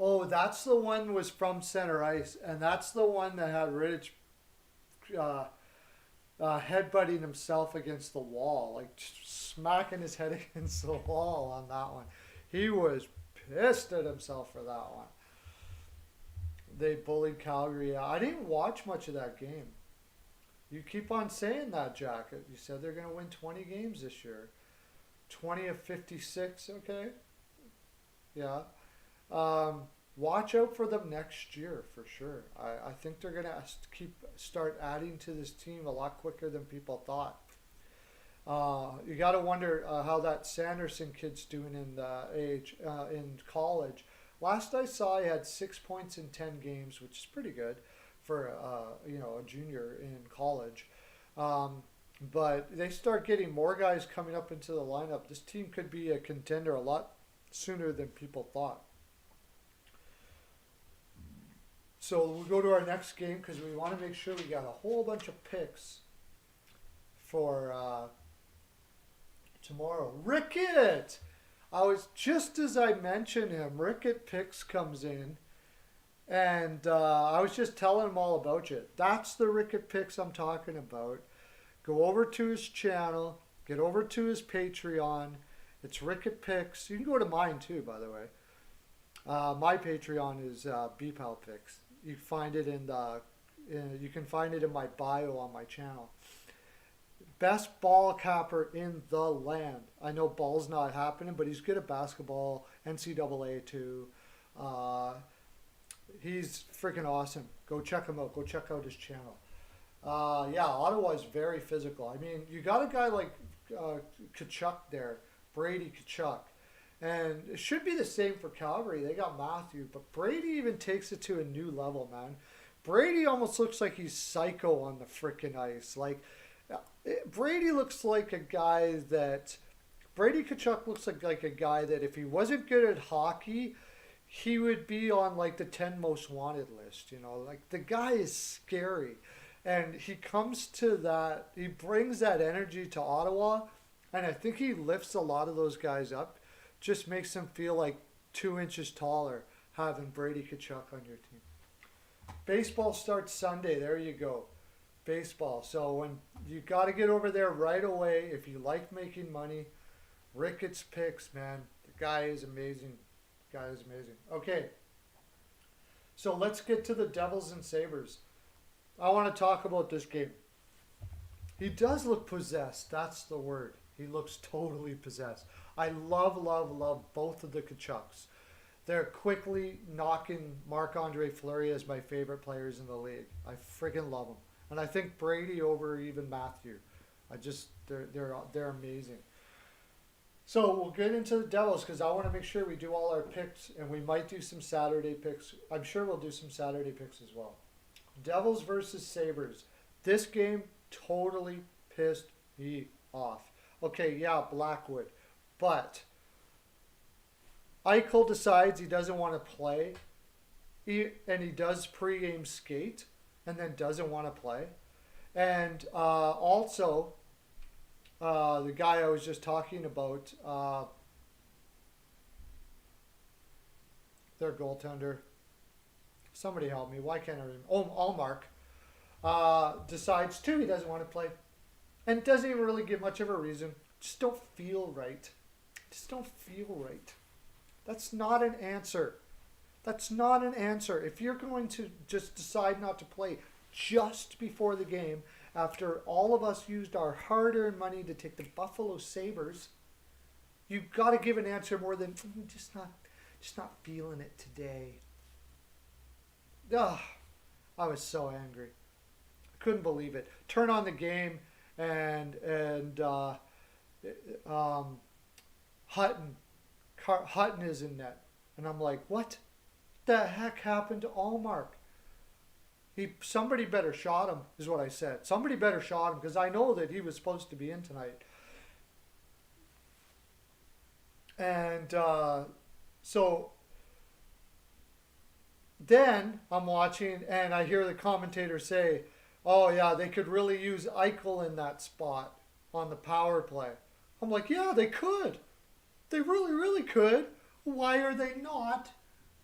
Oh, that's the one was from center ice, and that's the one that had Rittich headbutting himself against the wall, like smacking his head against the wall on that one. He was pissed at himself for that one. They bullied Calgary. I didn't watch much of that game. You keep on saying that, Jack. You said they're going to win 20 games this year. 20 of 56, okay? Yeah. Watch out for them next year for sure. I think they're going to start adding to this team a lot quicker than people thought. You got to wonder how that Sanderson kid's doing in the in college. Last I saw, he had 6 points in 10 games, which is pretty good for a junior in college. But they start getting more guys coming up into the lineup. This team could be a contender a lot sooner than people thought. So we'll go to our next game because we want to make sure we got a whole bunch of picks for tomorrow. Rickett! I was just as I mentioned him, Rickett Picks comes in, and I was just telling him all about you. That's the Rickett Picks I'm talking about. Go over to his channel, get over to his Patreon. It's Rickett Picks. You can go to mine too, by the way. My Patreon is BPAL Picks. You find it you can find it in my bio on my channel. Best ball capper in the land. I know ball's not happening, but he's good at basketball, NCAA too. He's freaking awesome. Go check him out. Go check out his channel. Ottawa's very physical. I mean, you got a guy like Kachuk there, Brady Kachuk. And it should be the same for Calgary. They got Matthew, but Brady even takes it to a new level, man. Brady almost looks like he's psycho on the freaking ice. Like, Brady looks like a guy that Brady Kachuk looks like a guy that if he wasn't good at hockey, he would be on like the 10 most wanted list. You know, like the guy is scary, and he comes to that. He brings that energy to Ottawa, and I think he lifts a lot of those guys up. Just makes them feel like 2 inches taller having Brady Kachuk on your team. Baseball starts Sunday. There you go. Baseball. So when you got to get over there right away if you like making money. Ricketts Picks, man. The guy is amazing. Okay. So let's get to the Devils and Sabres. I want to talk about this game. He does look possessed. That's the word. He looks totally possessed. I love both of the Kachucks. They're quickly knocking Marc-Andre Fleury as my favorite players in the league. I freaking love them. And I think Brady over even Matthew. They're amazing. So we'll get into the Devils because I want to make sure we do all our picks, and we might do some Saturday picks. I'm sure we'll do some Saturday picks as well. Devils versus Sabres. This game totally pissed me off. Okay, yeah, Blackwood. But Eichel decides he doesn't want to play, and he does pregame skate, and then doesn't want to play. And also, the guy I was just talking about, their goaltender, somebody help me, why can't I remember? Oh, Allmark, decides too he doesn't want to play, and doesn't even really give much of a reason. Just don't feel right. That's not an answer. If you're going to just decide not to play just before the game after all of us used our hard-earned money to take the Buffalo Sabres, you've got to give an answer more than just not feeling it today. Ugh, I was so angry. I couldn't believe it. Turn on the game and Hutton is in net, and I'm like, what the heck happened to Allmark? Somebody better shot him, is what I said. Somebody better shot him because I know that he was supposed to be in tonight. And so then I'm watching and I hear the commentator say, oh yeah, they could really use Eichel in that spot on the power play. I'm like, yeah, they could. They really, really could. Why are they not?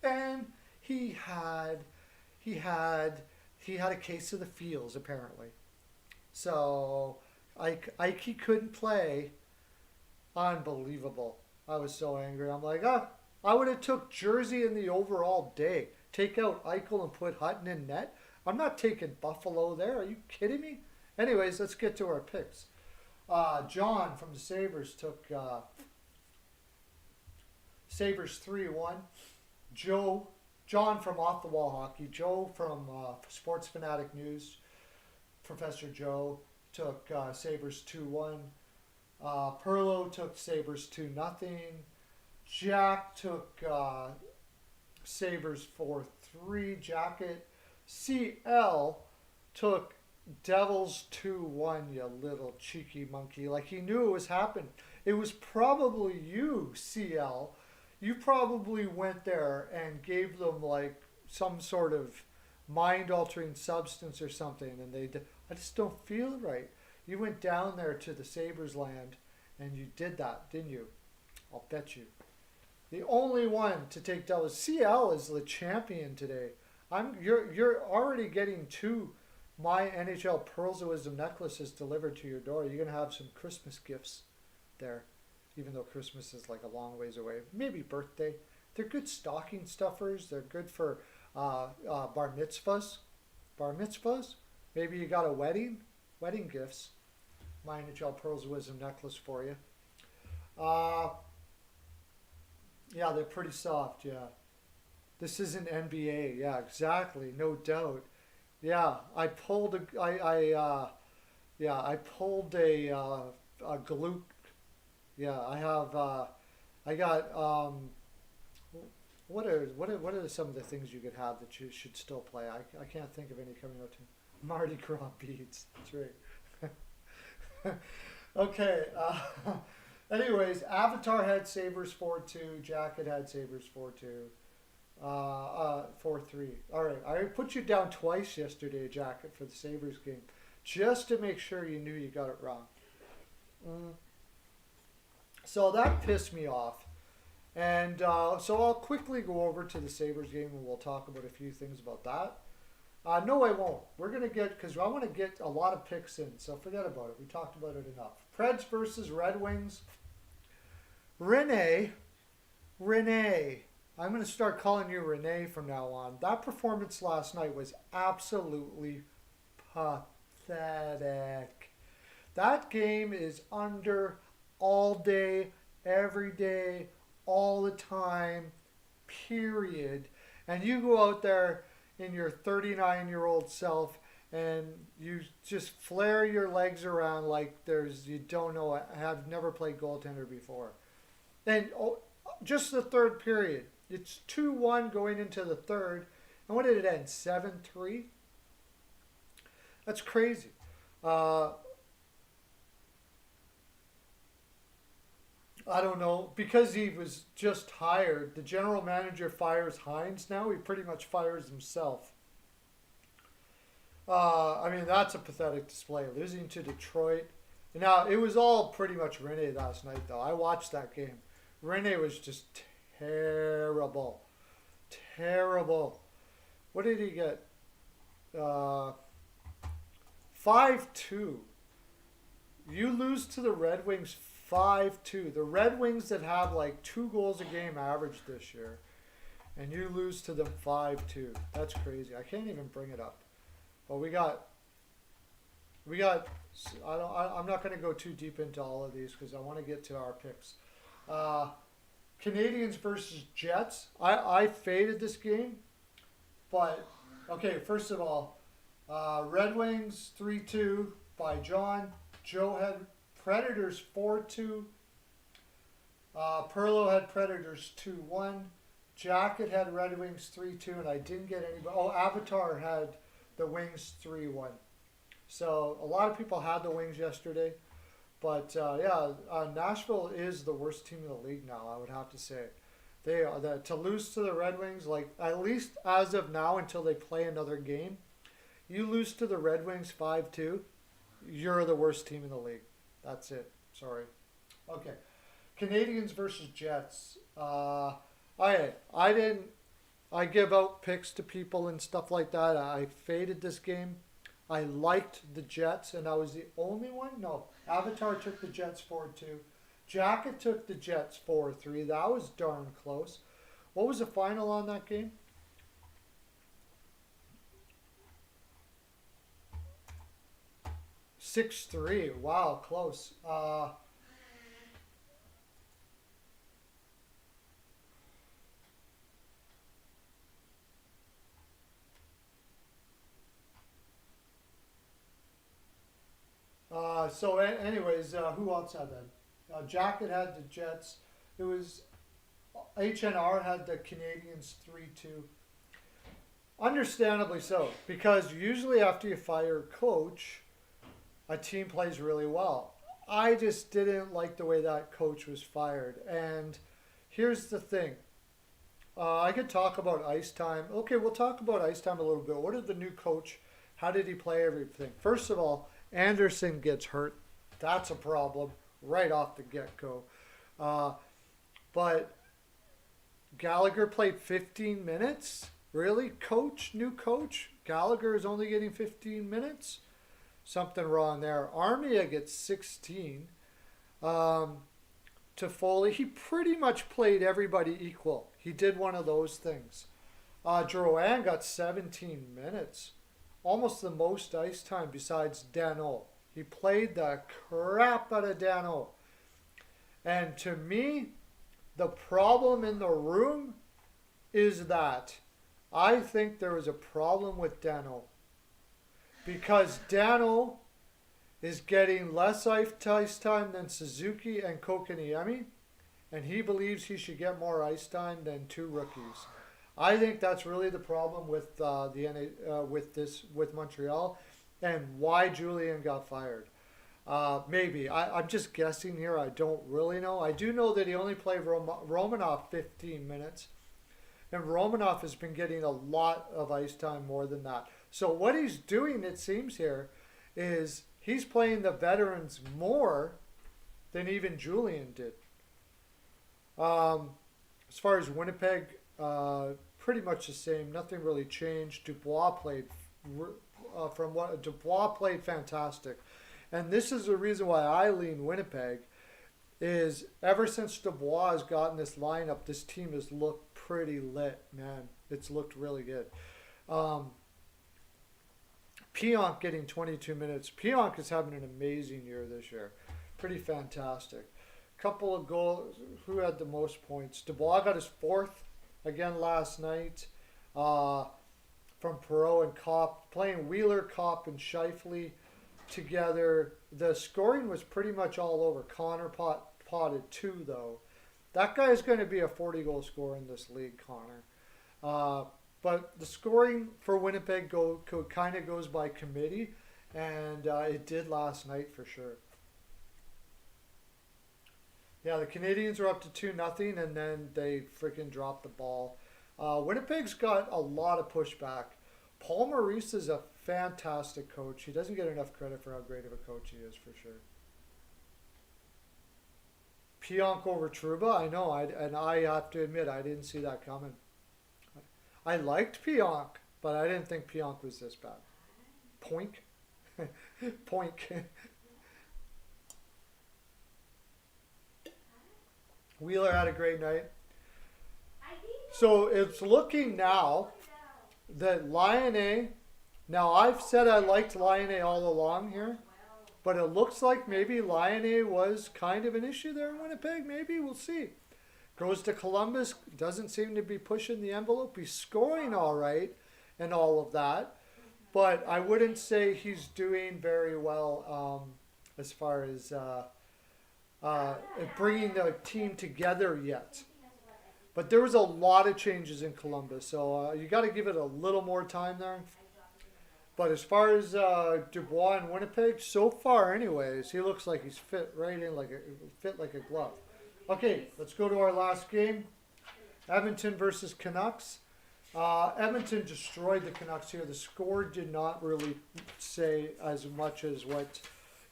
And he had a case of the feels apparently. So Ike couldn't play. Unbelievable. I was so angry. I'm like, I would have took Jersey in the overall day. Take out Eichel and put Hutton in net. I'm not taking Buffalo there. Are you kidding me? Anyways, let's get to our picks. John from the Sabres took Sabres 3-1. John from Off the Wall Hockey. Joe from Sports Fanatic News. Professor Joe took Sabres 2-1. Pearlo took Sabres 2-0. Jack took Sabres 4-3. Jacket. CL took Devils 2-1, you little cheeky monkey. Like he knew it was happening. It was probably you, CL. You probably went there and gave them like some sort of mind-altering substance or something, and I just don't feel right. You went down there to the Sabres land and you did that, didn't you? I'll bet you. The only one to take Devils. CL is the champion today. You're already getting two my NHL Pearls of Wisdom necklaces delivered to your door. You're going to have some Christmas gifts there, even though Christmas is like a long ways away. Maybe birthday. They're good stocking stuffers. They're good for bar mitzvahs. Bar mitzvahs. Maybe you got a wedding gifts. My NHL Pearls of Wisdom necklace for you. Yeah, they're pretty soft, yeah. This isn't NBA, yeah, exactly, no doubt. Yeah, I pulled a glute. Yeah, I have. I got. What are some of the things you could have that you should still play? I can't think of any coming out to me. Mardi Gras beads. That's right. Okay. Anyways, Avatar had Sabres 4-2. Jacket had Sabres 4-2. 4-3. All right, I put you down twice yesterday, Jacket, for the Sabres game, just to make sure you knew you got it wrong. So that pissed me off, and so I'll quickly go over to the Sabres game, and we'll talk about a few things about that. No, I won't. We're gonna because I want to get a lot of picks in, so forget about it. We talked about it enough. Preds versus Red Wings. Renee. I'm going to start calling you Renee from now on. That performance last night was absolutely pathetic. That game is under all day, every day, all the time, period. And you go out there in your 39-year-old self and you just flare your legs around like you don't know, have never played goaltender before. And just the third period. It's 2-1 going into the third. And what did it end? 7-3? That's crazy. I don't know. Because he was just hired, the general manager fires Hines now. He pretty much fires himself. I mean, that's a pathetic display. Losing to Detroit. Now, it was all pretty much Rene last night, though. I watched that game. Rene was just terrible. Terrible. What did he get? 5-2. You lose to the Red Wings 5-2. The Red Wings that have like 2 goals a game average this year. And you lose to them 5-2. That's crazy. I can't even bring it up. But we got We got. I'm not going to go too deep into all of these because I want to get to our picks. Uh, Canadians versus Jets. I faded this game, but okay. First of all, Red Wings 3-2 by John. Joe had Predators 4-2. Pearlo had Predators 2-1. Jacket had Red Wings 3-2, and I didn't get anybody. Oh, Avatar had the Wings 3-1. So a lot of people had the Wings yesterday. But Nashville is the worst team in the league now, I would have to say. They are to lose to the Red Wings, like at least as of now until they play another game, you lose to the Red Wings 5-2, you're the worst team in the league. That's it. Sorry. Okay. Canadians versus Jets. I didn't. I give out picks to people and stuff like that. I faded this game. I liked the Jets, and I was the only one. No, Avatar took the Jets 4-2. Jacket took the Jets 4-3. That was darn close. What was the final on that game? 6-3. Wow, close. Who else had that? Jacket had the Jets. It was HNR had the Canadians 3-2. Understandably so, because usually after you fire a coach, a team plays really well. I just didn't like the way that coach was fired. And here's the thing. I could talk about ice time. Okay, we'll talk about ice time a little bit. What did the new coach, how did he play everything? First of all, Anderson gets hurt. That's a problem right off the get-go. But Gallagher played 15 minutes? Really? Coach? New coach? Gallagher is only getting 15 minutes? Something wrong there. Armia gets 16. Toffoli, he pretty much played everybody equal. He did one of those things. Drouin got 17 minutes. Almost the most ice time besides Dano. He played the crap out of Dano. And to me, the problem in the room is that I think there was a problem with Dano. Because Dano is getting less ice time than Suzuki and Kokaniemi, and he believes he should get more ice time than two rookies. I think that's really the problem with with Montreal, and why Julian got fired. Maybe I'm just guessing here. I don't really know. I do know that he only played Romanov 15 minutes, and Romanov has been getting a lot of ice time more than that. So what he's doing, it seems here, is he's playing the veterans more than even Julian did. As far as Winnipeg, pretty much the same. Nothing really changed. Dubois played Dubois played fantastic, and this is the reason why I lean Winnipeg. Is ever since Dubois has gotten this lineup, this team has looked pretty lit, man. It's looked really good. Pionk getting 22 minutes. Pionk is having an amazing year this year. Pretty fantastic. Couple of goals. Who had the most points? Dubois got his fourth again last night from Perot and Kopp. Playing Wheeler, Kopp, and Scheifele together. The scoring was pretty much all over. Connor potted two, though. That guy is going to be a 40-goal scorer in this league, Connor. But the scoring for Winnipeg kind of goes by committee, and it did last night for sure. Yeah, the Canadians are up to 2-0, and then they freaking dropped the ball. Winnipeg's got a lot of pushback. Paul Maurice is a fantastic coach. He doesn't get enough credit for how great of a coach he is, for sure. Pionk over Trouba, I know, and I have to admit, I didn't see that coming. I liked Pionk, but I didn't think Pionk was this bad. Poink? Poink. Wheeler had a great night. So it's looking now that Lion A. Now I've said I liked Lion A all along here. But it looks like maybe Lion A was kind of an issue there in Winnipeg. Maybe we'll see. Goes to Columbus. Doesn't seem to be pushing the envelope. He's scoring all right and all of that. But I wouldn't say he's doing very well as far as bringing the team together yet. But there was a lot of changes in Columbus, so you got to give it a little more time there. But as far as Dubois in Winnipeg, so far, anyways, he looks like he's fit right in fit like a glove. Okay, let's go to our last game. Edmonton versus Canucks. Edmonton destroyed the Canucks here. The score did not really say as much as what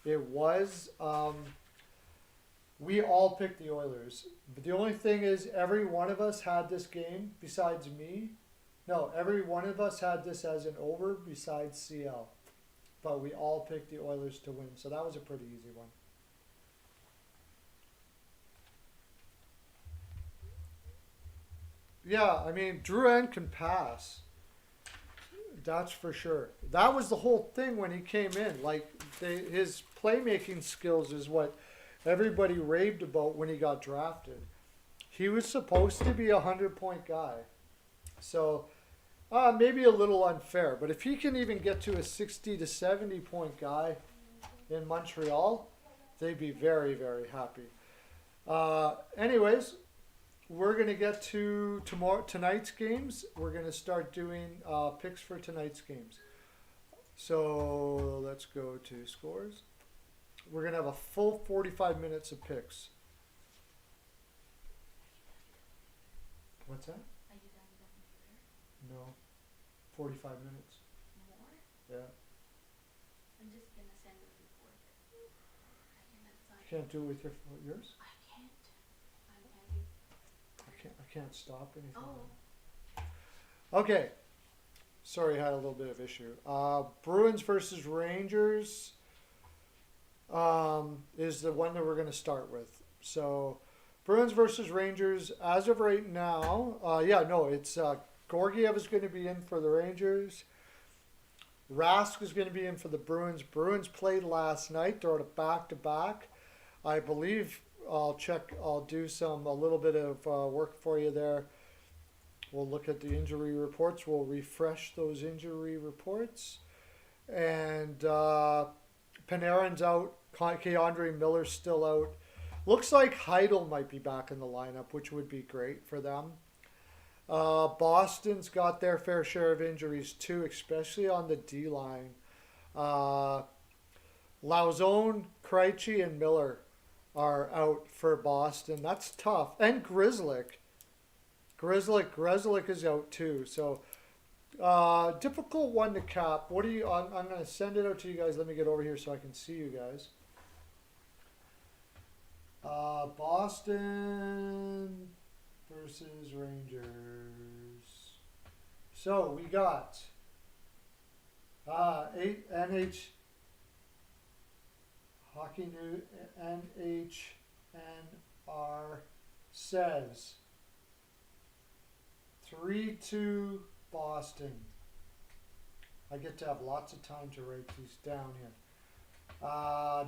it was. We all picked the Oilers. But the only thing is, every one of us had this game besides me. No, every one of us had this as an over besides CL. But we all picked the Oilers to win. So that was a pretty easy one. Yeah, I mean, Drouin can pass. That's for sure. That was the whole thing when he came in. Like, his playmaking skills is what everybody raved about when he got drafted. He was supposed to be a 100-point guy. So, maybe a little unfair. But if he can even get to a 60 to 70-point guy in Montreal, they'd be very, very happy. Anyways, we're going to get to tonight's games. We're going to start doing picks for tonight's games. So let's go to scores. We're going to have a full 45 minutes of picks. What's that? Are you done with the computer? No. 45 minutes. More? Yeah. I'm just gonna send a report. You can't do it with yours? I can't. I'm having. I can't stop anything. Oh. Okay. Sorry, I had a little bit of issue. Bruins versus Rangers is the one that we're going to start with. So, Bruins versus Rangers, as of right now, it's Gorgiev is going to be in for the Rangers. Rask is going to be in for the Bruins. Bruins played last night. They're at a back-to-back. I believe I'll do a little bit of work for you there. We'll look at the injury reports. We'll refresh those injury reports. And Panarin's out. Keandre Miller's still out. Looks like Heidel might be back in the lineup, which would be great for them. Boston's got their fair share of injuries too, especially on the D-line. Lauzon, Krejci, and Miller are out for Boston. That's tough. And Grzelcyk is out too. So difficult one to cap. I'm going to send it out to you guys. Let me get over here so I can see you guys. Boston versus Rangers. So we got 8 Hockey New NHNR says 3-2 Boston. I get to have lots of time to write these down here.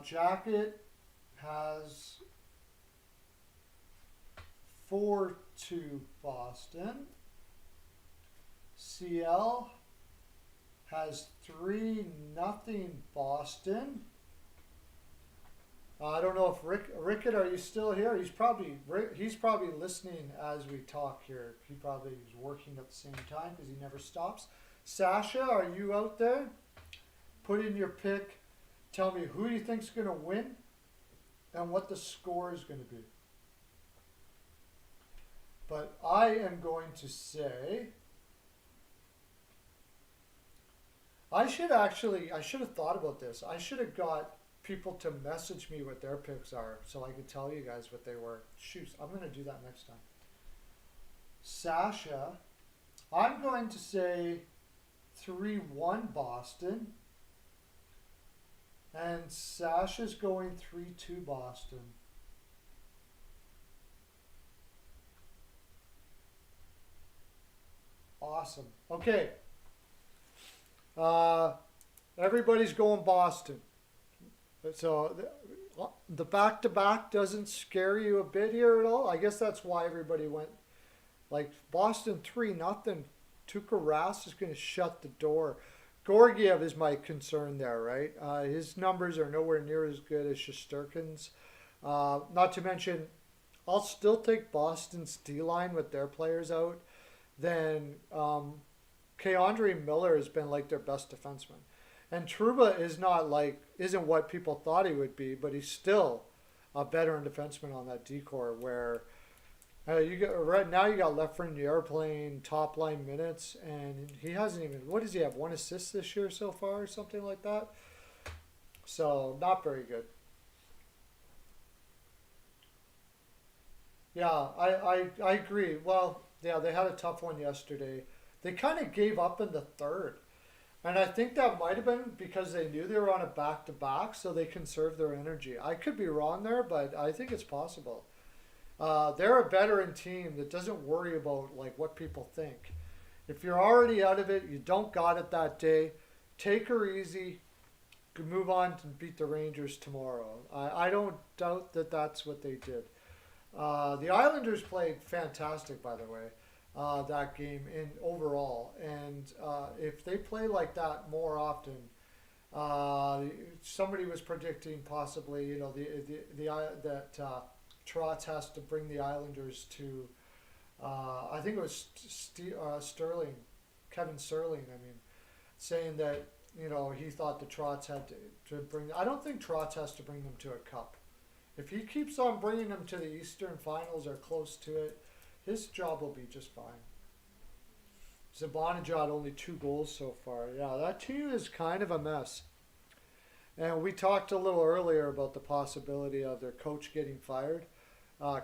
Jacket has 4-2 Boston. CL has 3-0 Boston. I don't know if Rickett, are you still here? He's probably listening as we talk here. He probably is working at the same time because he never stops. Sasha, are you out there? Put in your pick. Tell me who you think's going to win and what the score is going to be. But I am going to say, I should have thought about this. I should have got people to message me what their picks are so I could tell you guys what they were. Shoot, I'm going to do that next time. Sasha, I'm going to say 3-1 Boston. And Sasha's going 3-2 Boston. Awesome. Okay. Everybody's going Boston. So the back to back doesn't scare you a bit here at all. I guess that's why everybody went like Boston 3-0. Tuukka Rask is going to shut the door. Georgiev is my concern there, right? His numbers are nowhere near as good as Shesterkin's. Not to mention, I'll still take Boston's D line with their players out. Then Keandre Miller has been like their best defenseman. And Trouba is not like isn't what people thought he would be, but he's still a veteran defenseman on that decor. Where you got right now you got Lafreniere playing top line minutes, and he hasn't even what does he have 1 assist this year so far or something like that. So not very good. Yeah, I agree. Well, yeah, they had a tough one yesterday. They kind of gave up in the third. And I think that might have been because they knew they were on a back to back, so they conserved their energy. I could be wrong there, but I think it's possible. They're a veteran team that doesn't worry about like what people think. If you're already out of it, you don't got it that day. Take her easy. Move on and beat the Rangers tomorrow. I don't doubt that that's what they did. The Islanders played fantastic, by the way, that game in overall. And if they play like that more often, somebody was predicting possibly, you know, that Trotz has to bring the Islanders to, I think it was Sterling, Kevin Sterling. I mean, saying that you know he thought the Trotz had to bring. I don't think Trotz has to bring them to a cup. If he keeps on bringing them to the Eastern Finals or close to it, his job will be just fine. Zibanejad only 2 goals so far. Yeah, that team is kind of a mess. And we talked a little earlier about the possibility of their coach getting fired,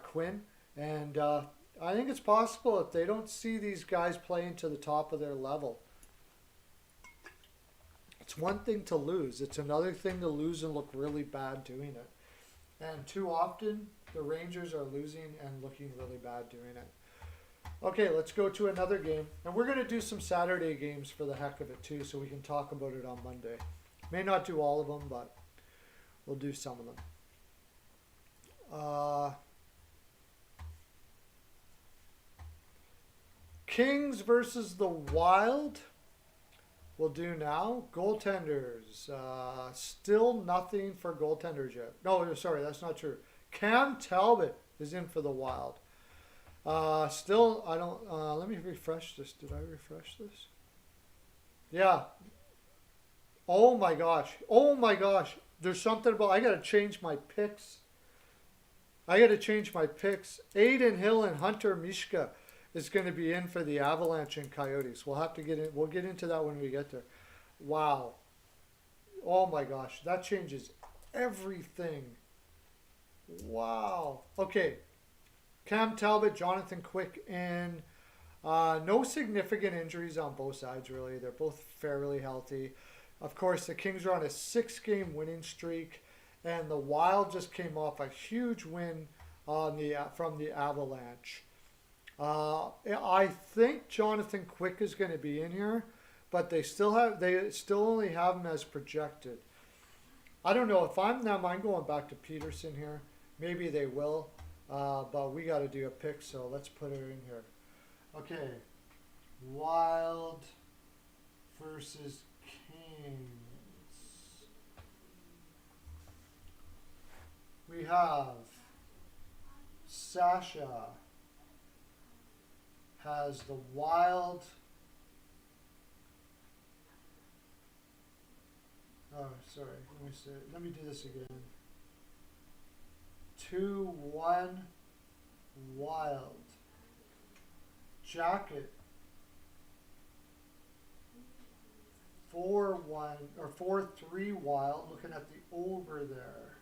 Quinn. And I think it's possible if they don't see these guys playing to the top of their level. It's one thing to lose. It's another thing to lose and look really bad doing it. And too often, the Rangers are losing and looking really bad doing it. Okay, let's go to another game. And we're going to do some Saturday games for the heck of it, too, so we can talk about it on Monday. May not do all of them, but we'll do some of them. Kings versus the Wild. We'll do now. Goaltenders. Still nothing for goaltenders yet. No, sorry, that's not true. Cam Talbot is in for the Wild. Still, I don't. Let me refresh this. Did I refresh this? Yeah. Oh my gosh. Oh my gosh. There's something about. I gotta change my picks. Aiden Hill and Hunter Mishka is going to be in for the Avalanche and Coyotes. We'll have to get in. We'll get into that when we get there. Wow. Oh my gosh. That changes everything. Wow. Okay. Cam Talbot, Jonathan Quick in. No significant injuries on both sides, really. They're both fairly healthy. Of course, the Kings are on a 6-game winning streak, and the Wild just came off a huge win from the Avalanche. I think Jonathan Quick is going to be in here, but they still only have him as projected. I don't know if I'm them. I'm going back to Peterson here. Maybe they will, but we got to do a pick, so let's put her in here. Okay, Wild versus Kings. We have Sasha has the Wild. Oh, sorry. Let me do this again. 2-1 Wild. Jacket. 4-1 or 4-3 Wild. Looking at the over there.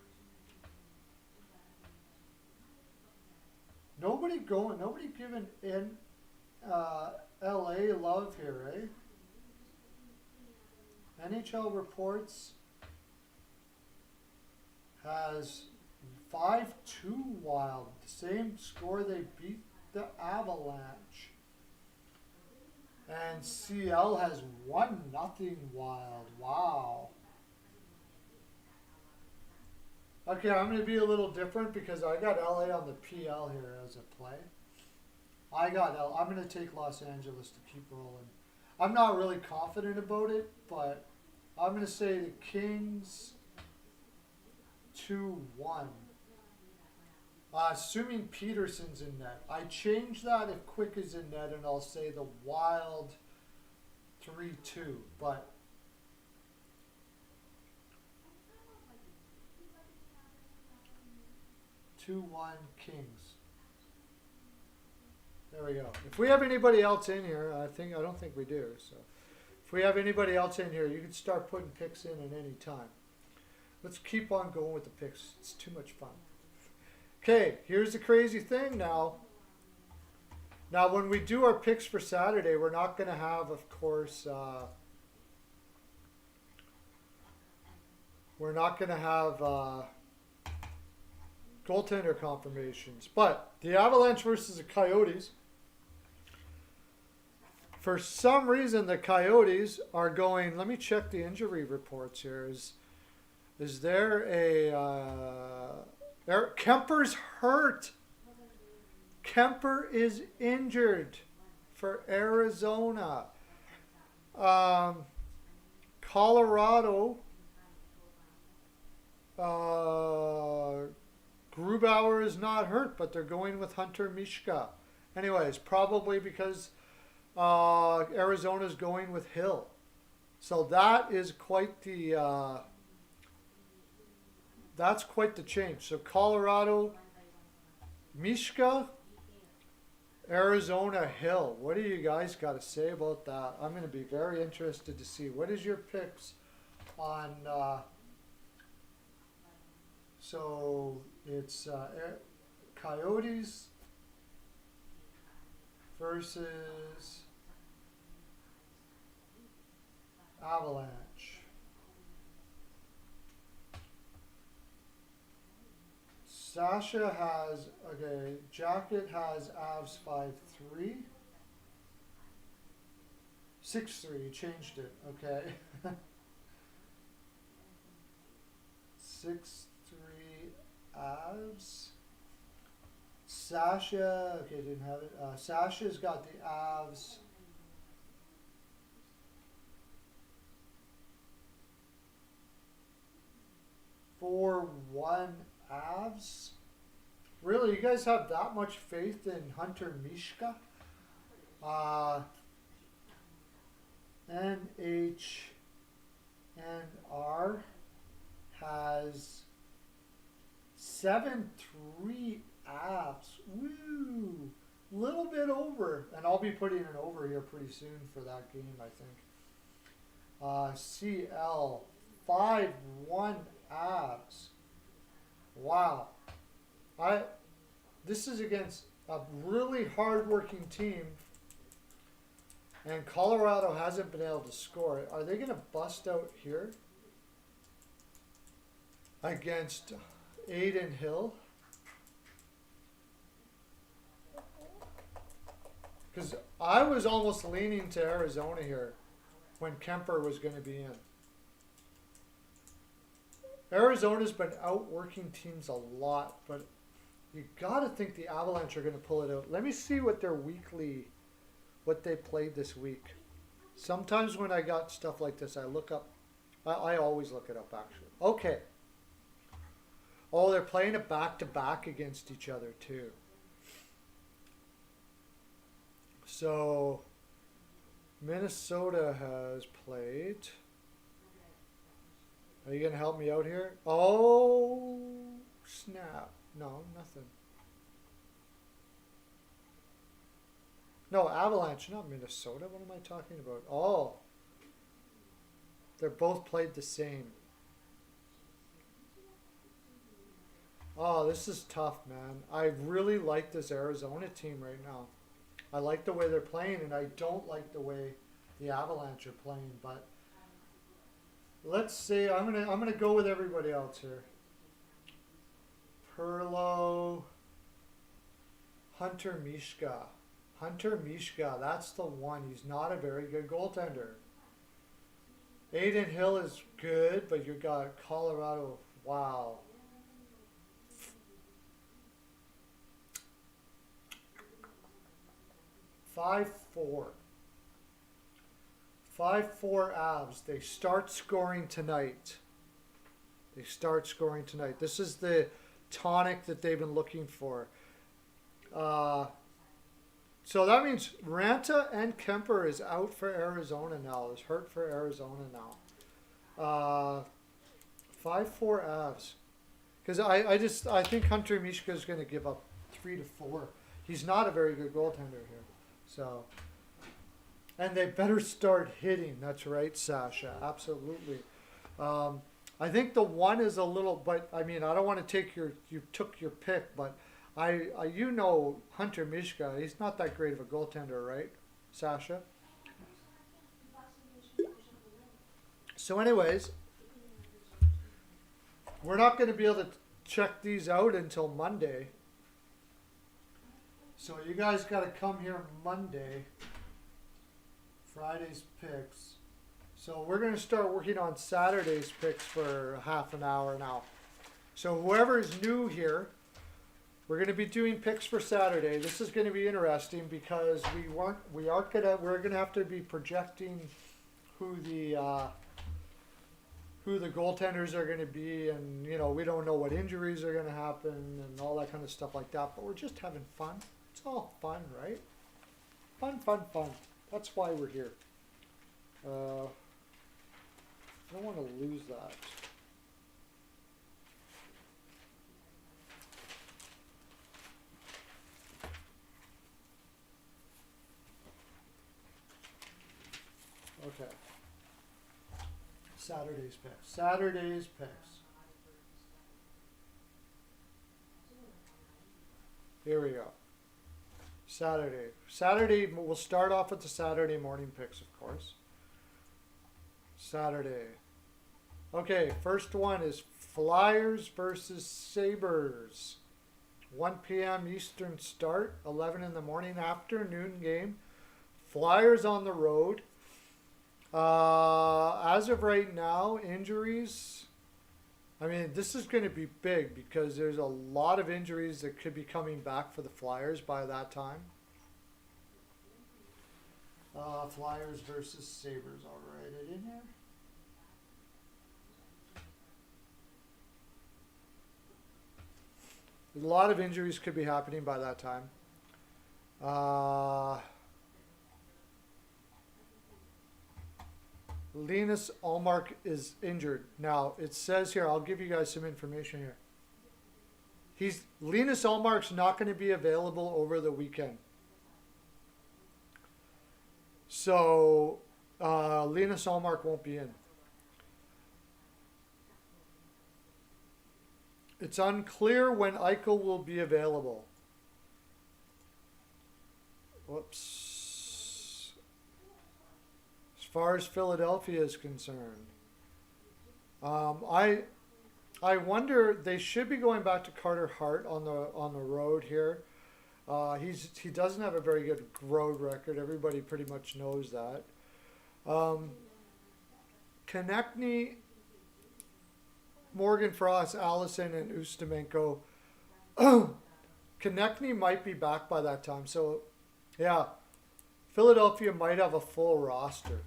Nobody giving in LA love here, eh? NHL Reports has 5-2 Wild, the same score they beat the Avalanche. And CL has 1-0 Wild. Wow. Okay, I'm going to be a little different because I got LA on the PL here as a play. I'm going to take Los Angeles to keep rolling. I'm not really confident about it, but I'm going to say the Kings 2-1. Assuming Peterson's in net. I change that if Quick is in net, and I'll say the Wild 3-2. But 2-1 Kings. There we go. If we have anybody else in here, I don't think we do. So, if we have anybody else in here, you can start putting picks in at any time. Let's keep on going with the picks. It's too much fun. Okay, here's the crazy thing now. Now, when we do our picks for Saturday, we're not going to have, of course, we're not going to have goaltender confirmations. But the Avalanche versus the Coyotes. For some reason, the Coyotes are going. Let me check the injury reports here. Is there a Kemper's hurt? Kemper is injured for Arizona. Colorado. Grubauer is not hurt, but they're going with Hunter Mishka. Anyways, probably because Arizona's going with Hill. So that is quite the that's quite the change. So Colorado, Mishka, Arizona, Hill. What do you guys got to say about that? I'm going to be very interested to see. What is your picks on... so it's Coyotes versus Avalanche. Sasha has, okay, Jacket has Avs 5-3. 6-3, you changed it, okay. 6-3 Avs. Sasha, okay, didn't have it. Sasha's got the Avs. For 1 Avs. Really, you guys have that much faith in Hunter Mishka? NHNR has 7-3 Avs. Woo! Little bit over. And I'll be putting an over here pretty soon for that game, I think. CL 5-1 Avs. Wow. This is against a really hard-working team, and Colorado hasn't been able to score. Are they going to bust out here against Aiden Hill? Because I was almost leaning to Arizona here when Kemper was going to be in. Arizona's been outworking teams a lot, but you got to think the Avalanche are going to pull it out. Let me see what their what they played this week. Sometimes when I got stuff like this, I look up. I always look it up, actually. Okay. Oh, they're playing a back-to-back against each other, too. So, Minnesota has played. Are you going to help me out here? Oh, snap. No, nothing. No, Avalanche, not Minnesota. What am I talking about? Oh. They're both played the same. Oh, this is tough, man. I really like this Arizona team right now. I like the way they're playing, and I don't like the way the Avalanche are playing, but let's see. I'm gonna go with everybody else here. Pearlo, Hunter Mishka. Hunter Mishka, that's the one. He's not a very good goaltender. Aiden Hill is good, but you got Colorado. Wow. 5-4. 5-4 Avs. They start scoring tonight. This is the tonic that they've been looking for. So that means Ranta and Kemper is out for Arizona now. Is hurt for Arizona now. 5-4 Avs. Because I think Hunter Mishka is going to give up 3-4. He's not a very good goaltender here. So, and they better start hitting. That's right, Sasha. Absolutely. I think the one is a little, but I mean, I don't want to take you took your pick, but you know Hunter Mishka, he's not that great of a goaltender, right, Sasha? So anyways, we're not going to be able to check these out until Monday. So you guys got to come here Monday, Friday's picks. So we're going to start working on Saturday's picks for half an hour now. So whoever is new here, we're going to be doing picks for Saturday. This is going to be interesting because we're going to have to be projecting who the goaltenders are going to be, and we don't know what injuries are going to happen and all that kind of stuff like that. But we're just having fun. It's all fun, right? Fun. That's why we're here. I don't want to lose that. Okay. Saturday's picks. Here we go. Saturday, we'll start off with the Saturday morning picks, of course. Saturday. Okay, first one is Flyers versus Sabres. 1 p.m. Eastern start, 11 in the morning, afternoon game. Flyers on the road. As of right now, injuries. I mean, this is going to be big because there's a lot of injuries that could be coming back for the Flyers by that time. Flyers versus Sabres. I'll write it in here. A lot of injuries could be happening by that time. Linus Ullmark is injured. Now, it says here, I'll give you guys some information here. Linus Ullmark's not going to be available over the weekend. So, Linus Ullmark won't be in. It's unclear when Eichel will be available. Whoops. As far as Philadelphia is concerned, I wonder, they should be going back to Carter Hart on the road here. He doesn't have a very good road record. Everybody pretty much knows that. Konechny, Morgan Frost, Allison, and Ustimenko. Konechny might be back by that time. So, yeah, Philadelphia might have a full roster.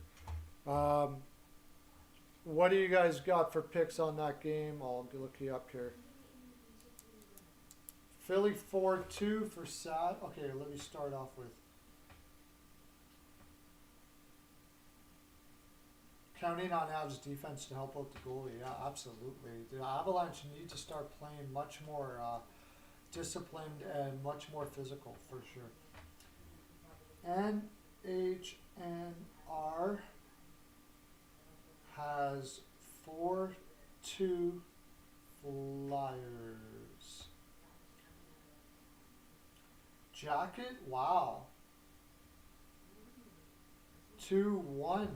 What do you guys got for picks on that game? I'll look you up here. Philly 4-2 for Sat. Okay, let me start off with counting on Avs defense to help out the goalie. Yeah, absolutely. The Avalanche need to start playing much more disciplined and much more physical for sure. NHNR has 4-2 Flyers. Jacket, wow. 2-1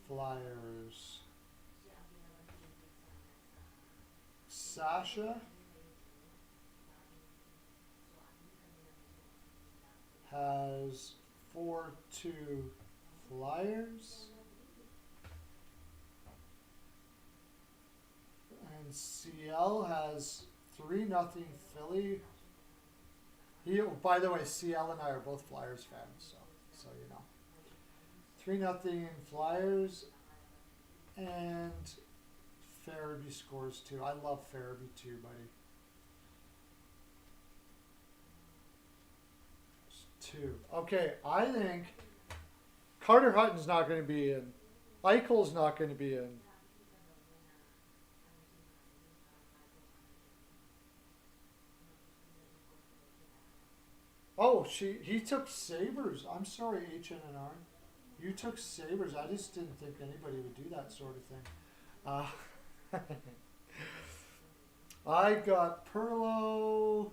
Flyers. Sasha has 4-2 Flyers. And CL has 3-0 Philly. By the way, CL and I are both Flyers fans, so So, you know. 3-0 Flyers, and Farabee scores too. I love Farabee too, buddy. It's 2. Okay, I think Carter Hutton's not going to be in. Eichel's not going to be in. Oh, he took Sabres. I'm sorry, HNNR. You took Sabres. I just didn't think anybody would do that sort of thing. I got Pearlo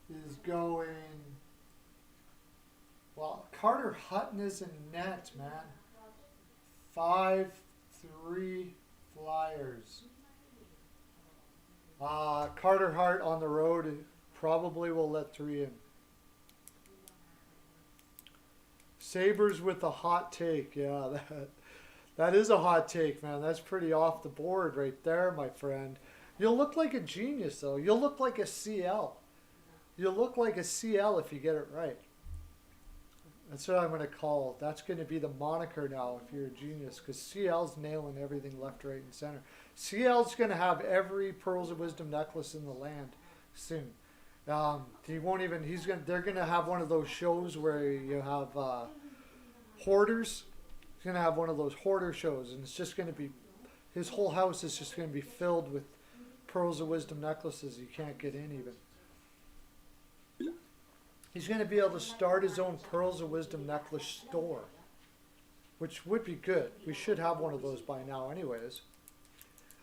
is going. Well, Carter Hutton is in net, man. 5-3 Flyers. Carter Hart on the road probably will let 3 in. Sabres with a hot take. Yeah, that is a hot take, man. That's pretty off the board right there, my friend. You'll look like a genius, though. You'll look like a CL. You'll look like a CL if you get it right. That's what I'm going to call. That's going to be the moniker now if you're a genius, because CL's nailing everything left, right, and center. CL's going to have every Pearls of Wisdom necklace in the land soon. He won't even. They're gonna have one of those shows where you have hoarders. He's gonna have one of those hoarder shows, and it's just gonna be. His whole house is just gonna be filled with Pearls of Wisdom necklaces. You can't get in even. He's gonna be able to start his own Pearls of Wisdom necklace store, which would be good. We should have one of those by now, anyways.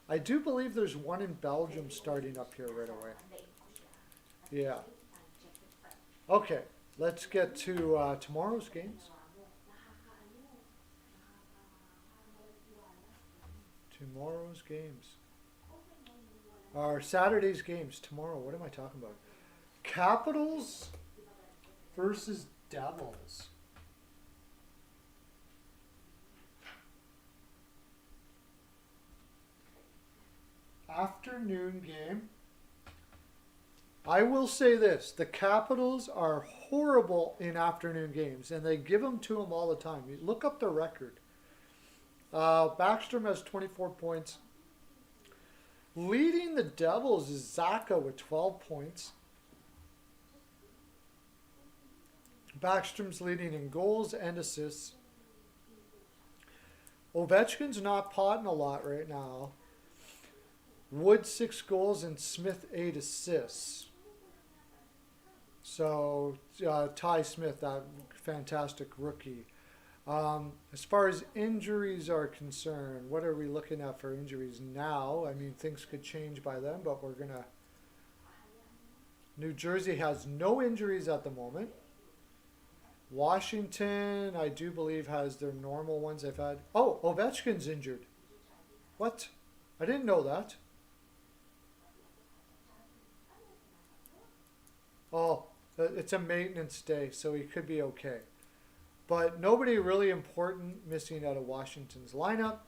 I do believe there's one in Belgium starting up here right away. Yeah. Okay, let's get to tomorrow's games. Tomorrow's games. Our Saturday's games tomorrow. What am I talking about? Capitals versus Devils. Afternoon game. I will say this, the Capitals are horrible in afternoon games, and they give them to them all the time. You look up the record. Backstrom has 24 points. Leading the Devils is Zaka with 12 points. Backstrom's leading in goals and assists. Ovechkin's not potting a lot right now. Wood 6 goals and Smith 8 assists. So Ty Smith, that fantastic rookie. As far as injuries are concerned, what are we looking at for injuries now? I mean, things could change by then, but we're going to... New Jersey has no injuries at the moment. Washington, I do believe, has their normal ones they've had. Oh, Ovechkin's injured. What? I didn't know that. Oh, it's a maintenance day, so he could be okay. But nobody really important missing out of Washington's lineup.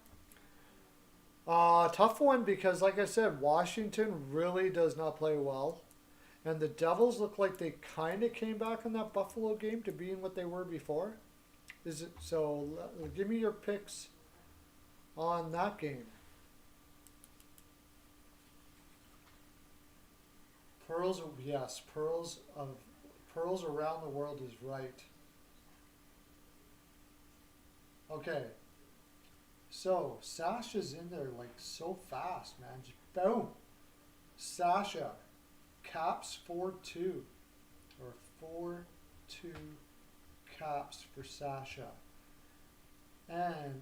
Tough one because, like I said, Washington really does not play well. And the Devils look like they kind of came back in that Buffalo game to being what they were before. Is it so? Give me your picks on that game. Pearls, yes, pearls around the world is right. Okay. So Sasha's in there like so fast, man. Just boom. Sasha. Caps 4-2. Or 4-2 caps for Sasha. NHNR.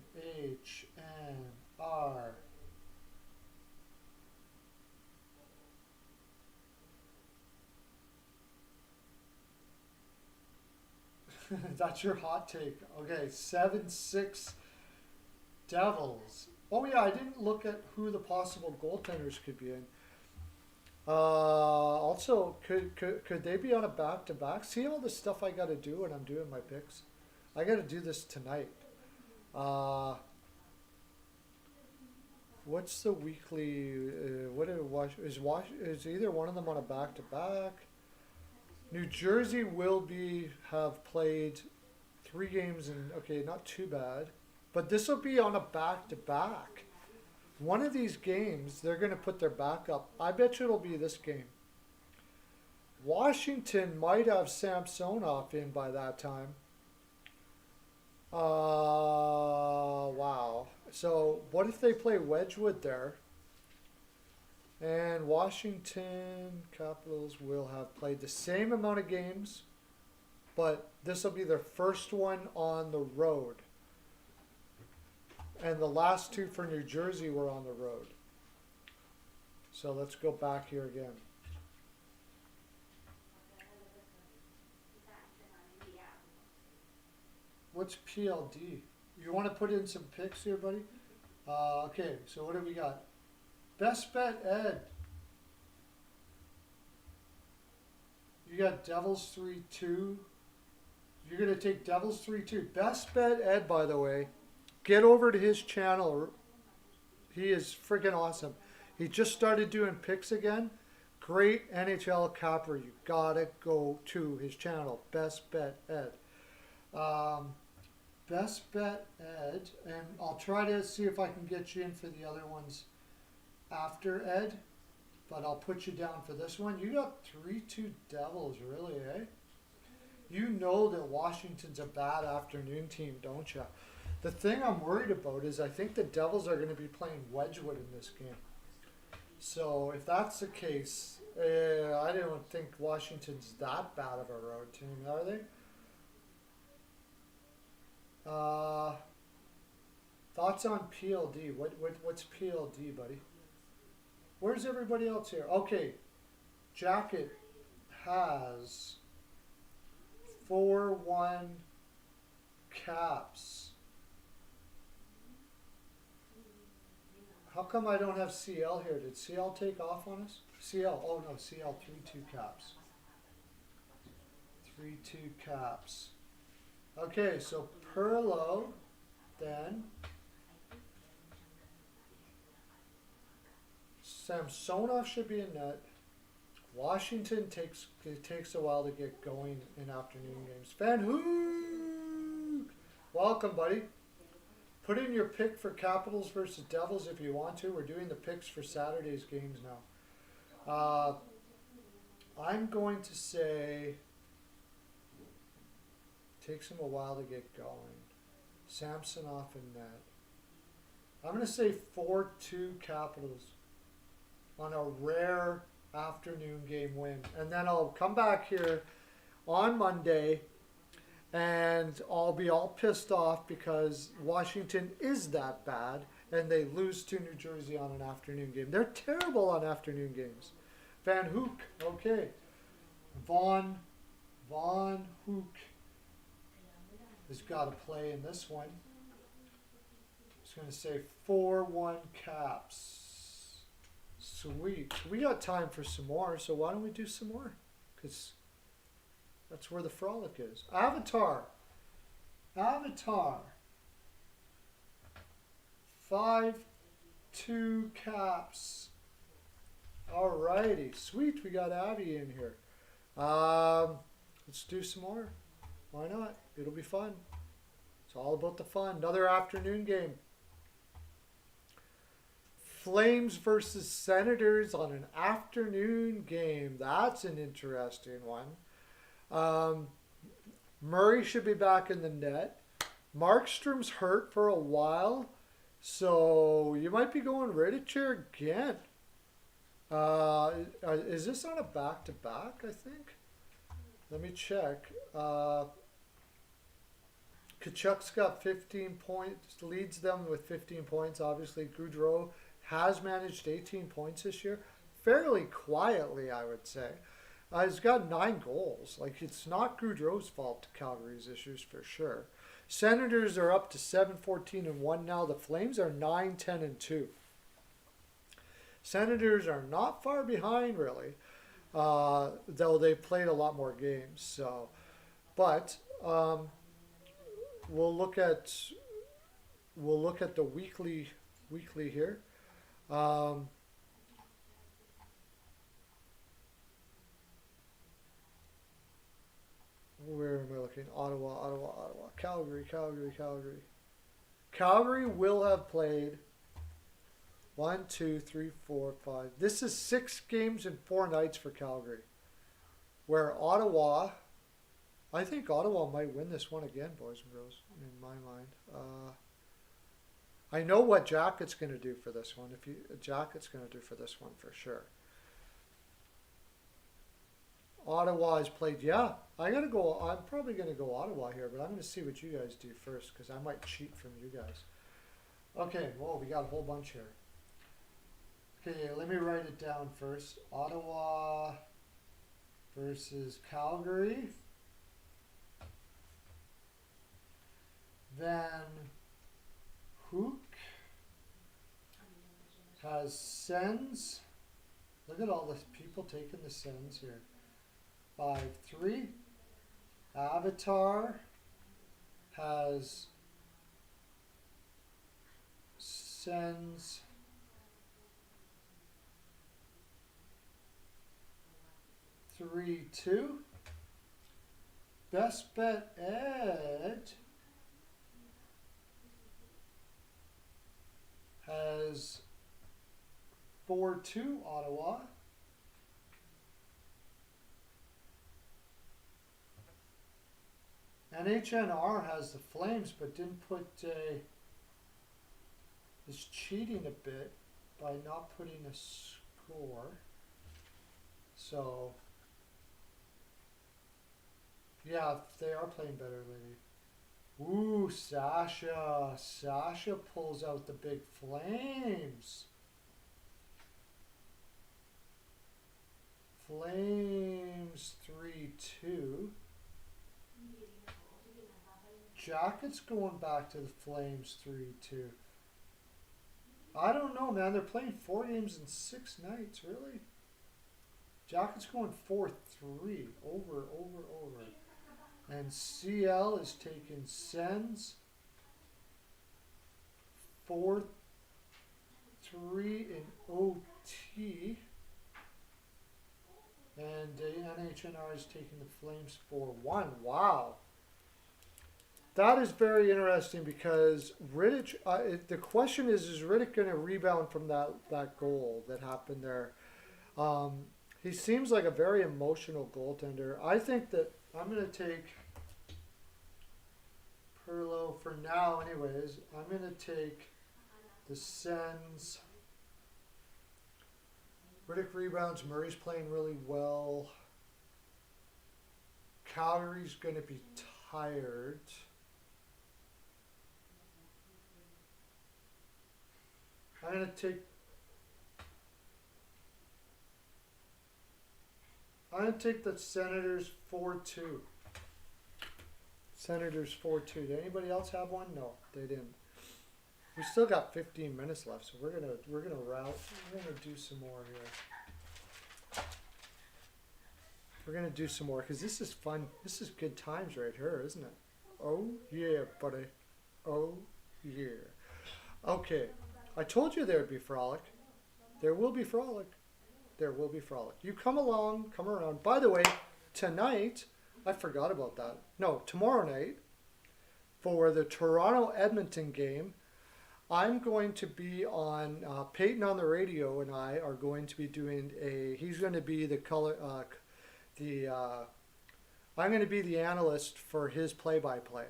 That's your hot take. Okay, 7-6 Devils. Oh yeah, I didn't look at who the possible goaltenders could be in. Also, could they be on a back-to-back? See all the stuff I got to do when I'm doing my picks? I got to do this tonight. What's the weekly? Is either one of them on a back-to-back? New Jersey will have played 3 games and okay, not too bad. But this will be on a back to back. One of these games, they're going to put their back up. I bet you it'll be this game. Washington might have Samsonov in by that time. Wow. So what if they play Wedgwood there? And Washington Capitals will have played the same amount of games, but this will be their first one on the road. And the last 2 for New Jersey were on the road. So let's go back here again. What's PLD? You want to put in some picks here, buddy? Okay, so what do we got? Best bet, Ed. You got Devils 3-2. You're going to take Devils 3-2. Best bet, Ed, by the way. Get over to his channel. He is freaking awesome. He just started doing picks again. Great NHL capper. You gotta go to his channel. Best bet, Ed. Best bet, Ed. And I'll try to see if I can get you in for the other ones after Ed. But I'll put you down for this one. You got 3-2 Devils, really, eh? You know that Washington's a bad afternoon team, don't you? The thing I'm worried about is I think the Devils are going to be playing Wedgwood in this game. So if that's the case, I don't think Washington's that bad of a road team, are they? Thoughts on PLD? What's PLD, buddy? Where's everybody else here? Okay, Jacket has 4-1 Caps. How come I don't have CL here? Did CL take off on us? CL, oh no, CL 3-2 Caps. 3-2 Caps. Okay, so Pearlo, then. Samsonov should be in net. Washington takes a while to get going in afternoon games. Van Hook! Welcome, buddy. Put in your pick for Capitals versus Devils if you want to. We're doing the picks for Saturday's games now. I'm going to say takes him a while to get going. Samsonov in net. I'm going to say 4-2 Capitals on a rare afternoon game win. And then I'll come back here on Monday and I'll be all pissed off because Washington is that bad and they lose to New Jersey on an afternoon game. They're terrible on afternoon games. Van Hook, okay. Von Hook has got to play in this one. It's going to say 4-1 Caps. Sweet. We got time for some more, so why don't we do some more? Because that's where the Frolic is. Avatar. 5-2 Caps. Alrighty. Sweet. We got Abby in here. Let's do some more. Why not? It'll be fun. It's all about the fun. Another afternoon game. Flames versus Senators on an afternoon game. That's an interesting one. Murray should be back in the net. Markstrom's hurt for a while, so you might be going Rittich again. Is this on a back-to-back, I think? Let me check. Kachuk's got 15 points, leads them with 15 points. Obviously, Goudreau has managed 18 points this year. Fairly quietly, I would say. He's got 9 goals. Like, it's not Goudreau's fault, Calgary's issues, for sure. Senators are up to 7-14-1 now. The Flames are 9-10-2. Senators are not far behind, really, though they've played a lot more games. So, but we'll look at the weekly here. Where am I looking? looking. Ottawa. Calgary. Calgary will have played 1, 2, 3, 4, 5. This is 6 games and 4 nights for Calgary. Where Ottawa, I think Ottawa might win this one again, boys and girls, in my mind. I know what Jacket's going to do for this one. Jacket's going to do for this one for sure. Ottawa has played, yeah. I'm probably going to go Ottawa here, but I'm going to see what you guys do first because I might cheat from you guys. Okay, whoa, we got a whole bunch here. Okay, let me write it down first. Ottawa versus Calgary. Then Hook has Sens. Look at all the people taking the Sens here. 5-3. Avatar has Sens. Three, 2. Best Bet Ed has 4-2 Ottawa. NHNR has the Flames, but didn't put is cheating a bit by not putting a score. So, yeah, they are playing better lately. Ooh, Sasha. Sasha pulls out the big Flames. Flames 3-2. Jackets going back to the Flames 3-2. I don't know, man. They're playing 4 games in 6 nights, really? Jackets going 4-3. Over. And CL is taking Sens 4-3 in OT. And NHNR is taking the Flames 4-1. Wow. That is very interesting because Rittich, the question is Rittich going to rebound from that goal that happened there? He seems like a very emotional goaltender. I think that I'm going to take Pearlo for now anyways. I'm going to take the Sens. Rittich rebounds. Murray's playing really well. Calgary's going to be tired. I'm going to take the Senators 4-2. Senators 4-2. Did anybody else have one? No, they didn't. We still got 15 minutes left, so we're gonna route. We're gonna do some more here. We're gonna do some more because this is fun. This is good times right here, isn't it? Oh yeah, buddy. Oh yeah. Okay, I told you there'd be Frolic. There will be Frolic. There will be Frolic. You come along, come around. By the way, tonight, I forgot about that. No, tomorrow night, for the Toronto-Edmonton game, I'm going to be on, Peyton on the radio and I are going to be doing he's going to be the I'm going to be the analyst for his play-by-play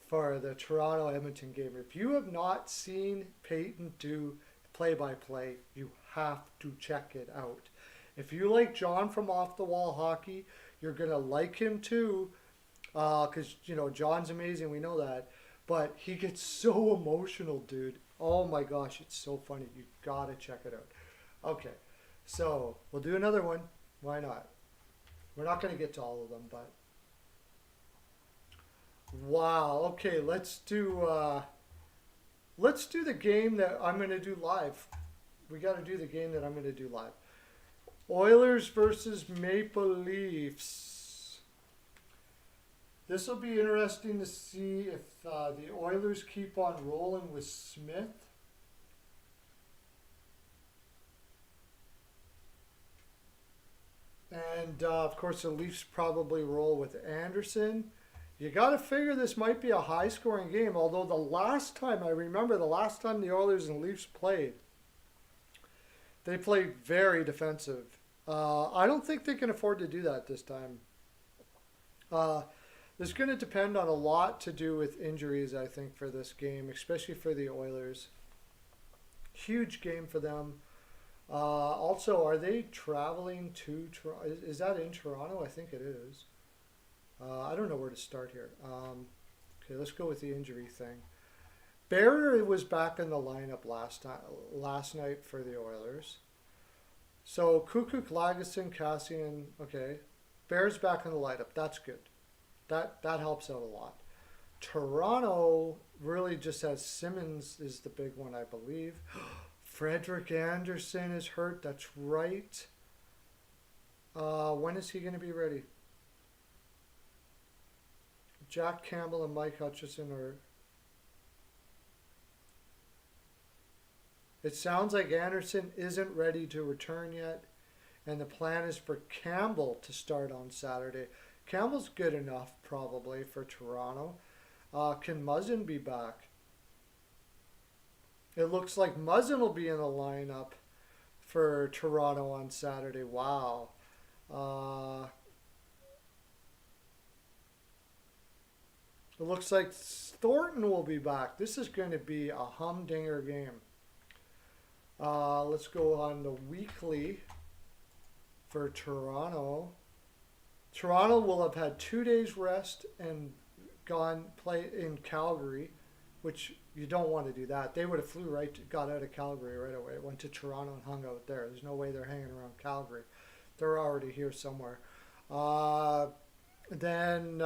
for the Toronto-Edmonton game. If you have not seen Peyton do play-by-play, you have to check it out. If you like John from Off the Wall Hockey, you're going to like him too, because, John's amazing, we know that. But he gets so emotional, dude. Oh my gosh, it's so funny. You got to check it out. Okay, so we'll do another one. Why not? We're not going to get to all of them, but... Wow, okay, let's do the game that I'm going to do live. We got to do the game that I'm going to do live. Oilers versus Maple Leafs. This will be interesting to see if the Oilers keep on rolling with Smith. And, of course, the Leafs probably roll with Anderson. You got to figure this might be a high scoring game, although the last time, I remember the last time the Oilers and Leafs played, they played very defensive. I don't think they can afford to do that this time. Uh, There's going to depend on a lot to do with injuries, I think, for this game, especially for the Oilers. Huge game for them. Also, are they traveling to Toronto? Is that in Toronto? I think it is. I don't know where to start here. Okay, let's go with the injury thing. Bear was back in the lineup last night for the Oilers. So Kukuk, Lagesson, Cassian, okay. Bear's back in the lineup. That's good. That helps out a lot. Toronto really just has Simmons is the big one, I believe. Frederick Anderson is hurt. That's right. When is he going to be ready? Jack Campbell and Mike Hutchison are. It sounds like Anderson isn't ready to return yet, and the plan is for Campbell to start on Saturday. Campbell's good enough, probably, for Toronto. Can Muzzin be back? It looks like Muzzin will be in the lineup for Toronto on Saturday. Wow. It looks like Thornton will be back. This is going to be a humdinger game. Let's go on the weekly for Toronto. Toronto will have had 2 days rest and gone play in Calgary, which you don't want to do that. They would have got out of Calgary right away, went to Toronto and hung out there. There's no way they're hanging around Calgary. They're already here somewhere. Then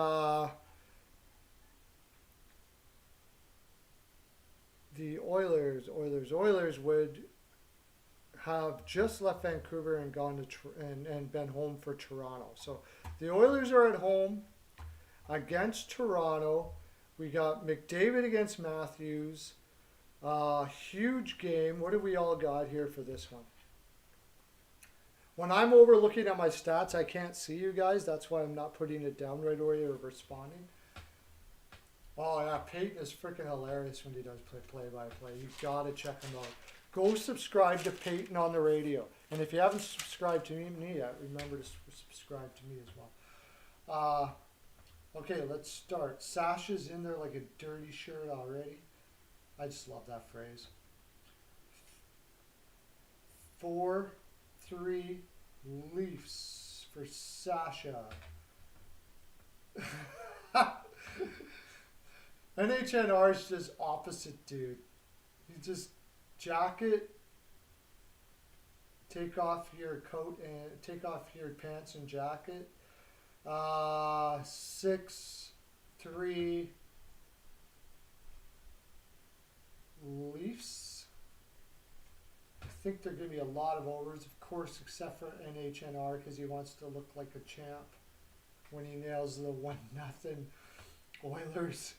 the Oilers would have just left Vancouver and gone to and been home for Toronto. So the Oilers are at home against Toronto. We got McDavid against Matthews. Huge game. What do we all got here for this one? When I'm over looking at my stats, I can't see you guys. That's why I'm not putting it down right away or responding. Oh yeah, Peyton is freaking hilarious when he does play-by-play. You gotta check him out. Go subscribe to Peyton on the radio. And if you haven't subscribed to me yet, remember to subscribe to me as well. Okay, let's start. Sasha's in there like a dirty shirt already. I just love that phrase. 4-3 Leafs for Sasha. NHNR is just opposite, dude. You just jacket, take off your coat and take off your pants and jacket. 6-3 Leafs. I think there are going to be a lot of overs, of course, except for NHNR because he wants to look like a champ when he nails the 1-0 Oilers.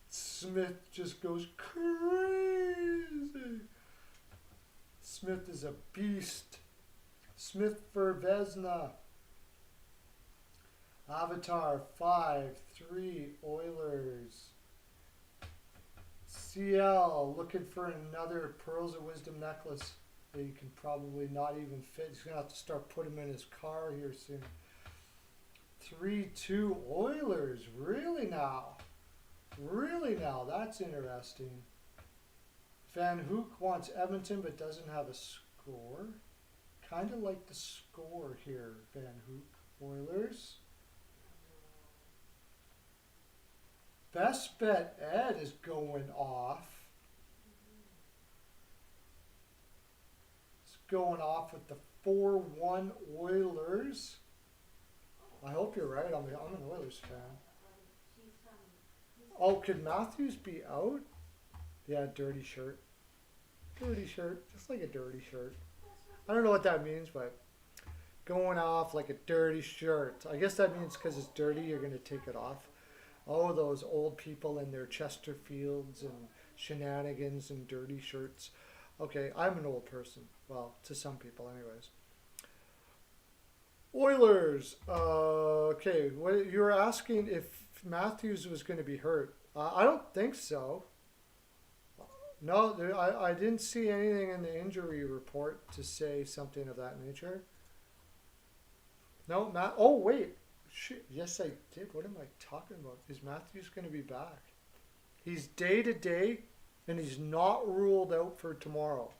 Smith just goes crazy. Smith is a beast. Smith for Vezina. Avatar 5-3 Oilers. CL looking for another Pearls of Wisdom necklace that he can probably not even fit. He's going to have to start putting him in his car here soon. 3-2 Oilers. Really now? Really now? That's interesting. Van Hook wants Edmonton but doesn't have a score. Kind of like the score here, Van Hook. Oilers. Best Bet Ed is going off. It's going off with the 4-1 Oilers. I hope you're right. I'm an Oilers fan. Oh, could Matthews be out? Yeah, dirty shirt. Dirty shirt. Just like a dirty shirt. I don't know what that means, but going off like a dirty shirt. I guess that means because it's dirty, you're going to take it off. Oh, those old people in their Chesterfields and shenanigans and dirty shirts. Okay, I'm an old person. Well, to some people anyways. Oilers. Okay, what you were asking if Matthews was going to be hurt? I don't think so. No, I didn't see anything in the injury report to say something of that nature. No, Matt. Oh wait, shit. Yes, I did. What am I talking about? Is Matthews going to be back? He's day to day, and he's not ruled out for tomorrow.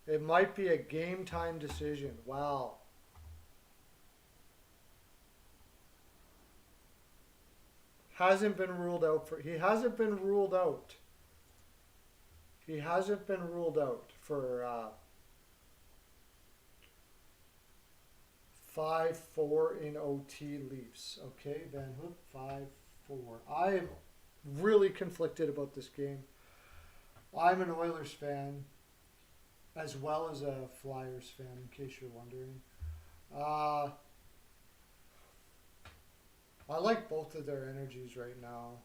It might be a game time decision. Wow. Hasn't been ruled out for. He hasn't been ruled out. He hasn't been ruled out for 5-4 in OT Leafs. Okay, Van Hook 5-4. I am really conflicted about this game. I'm an Oilers fan as well as a Flyers fan, in case you're wondering. I like both of their energies right now.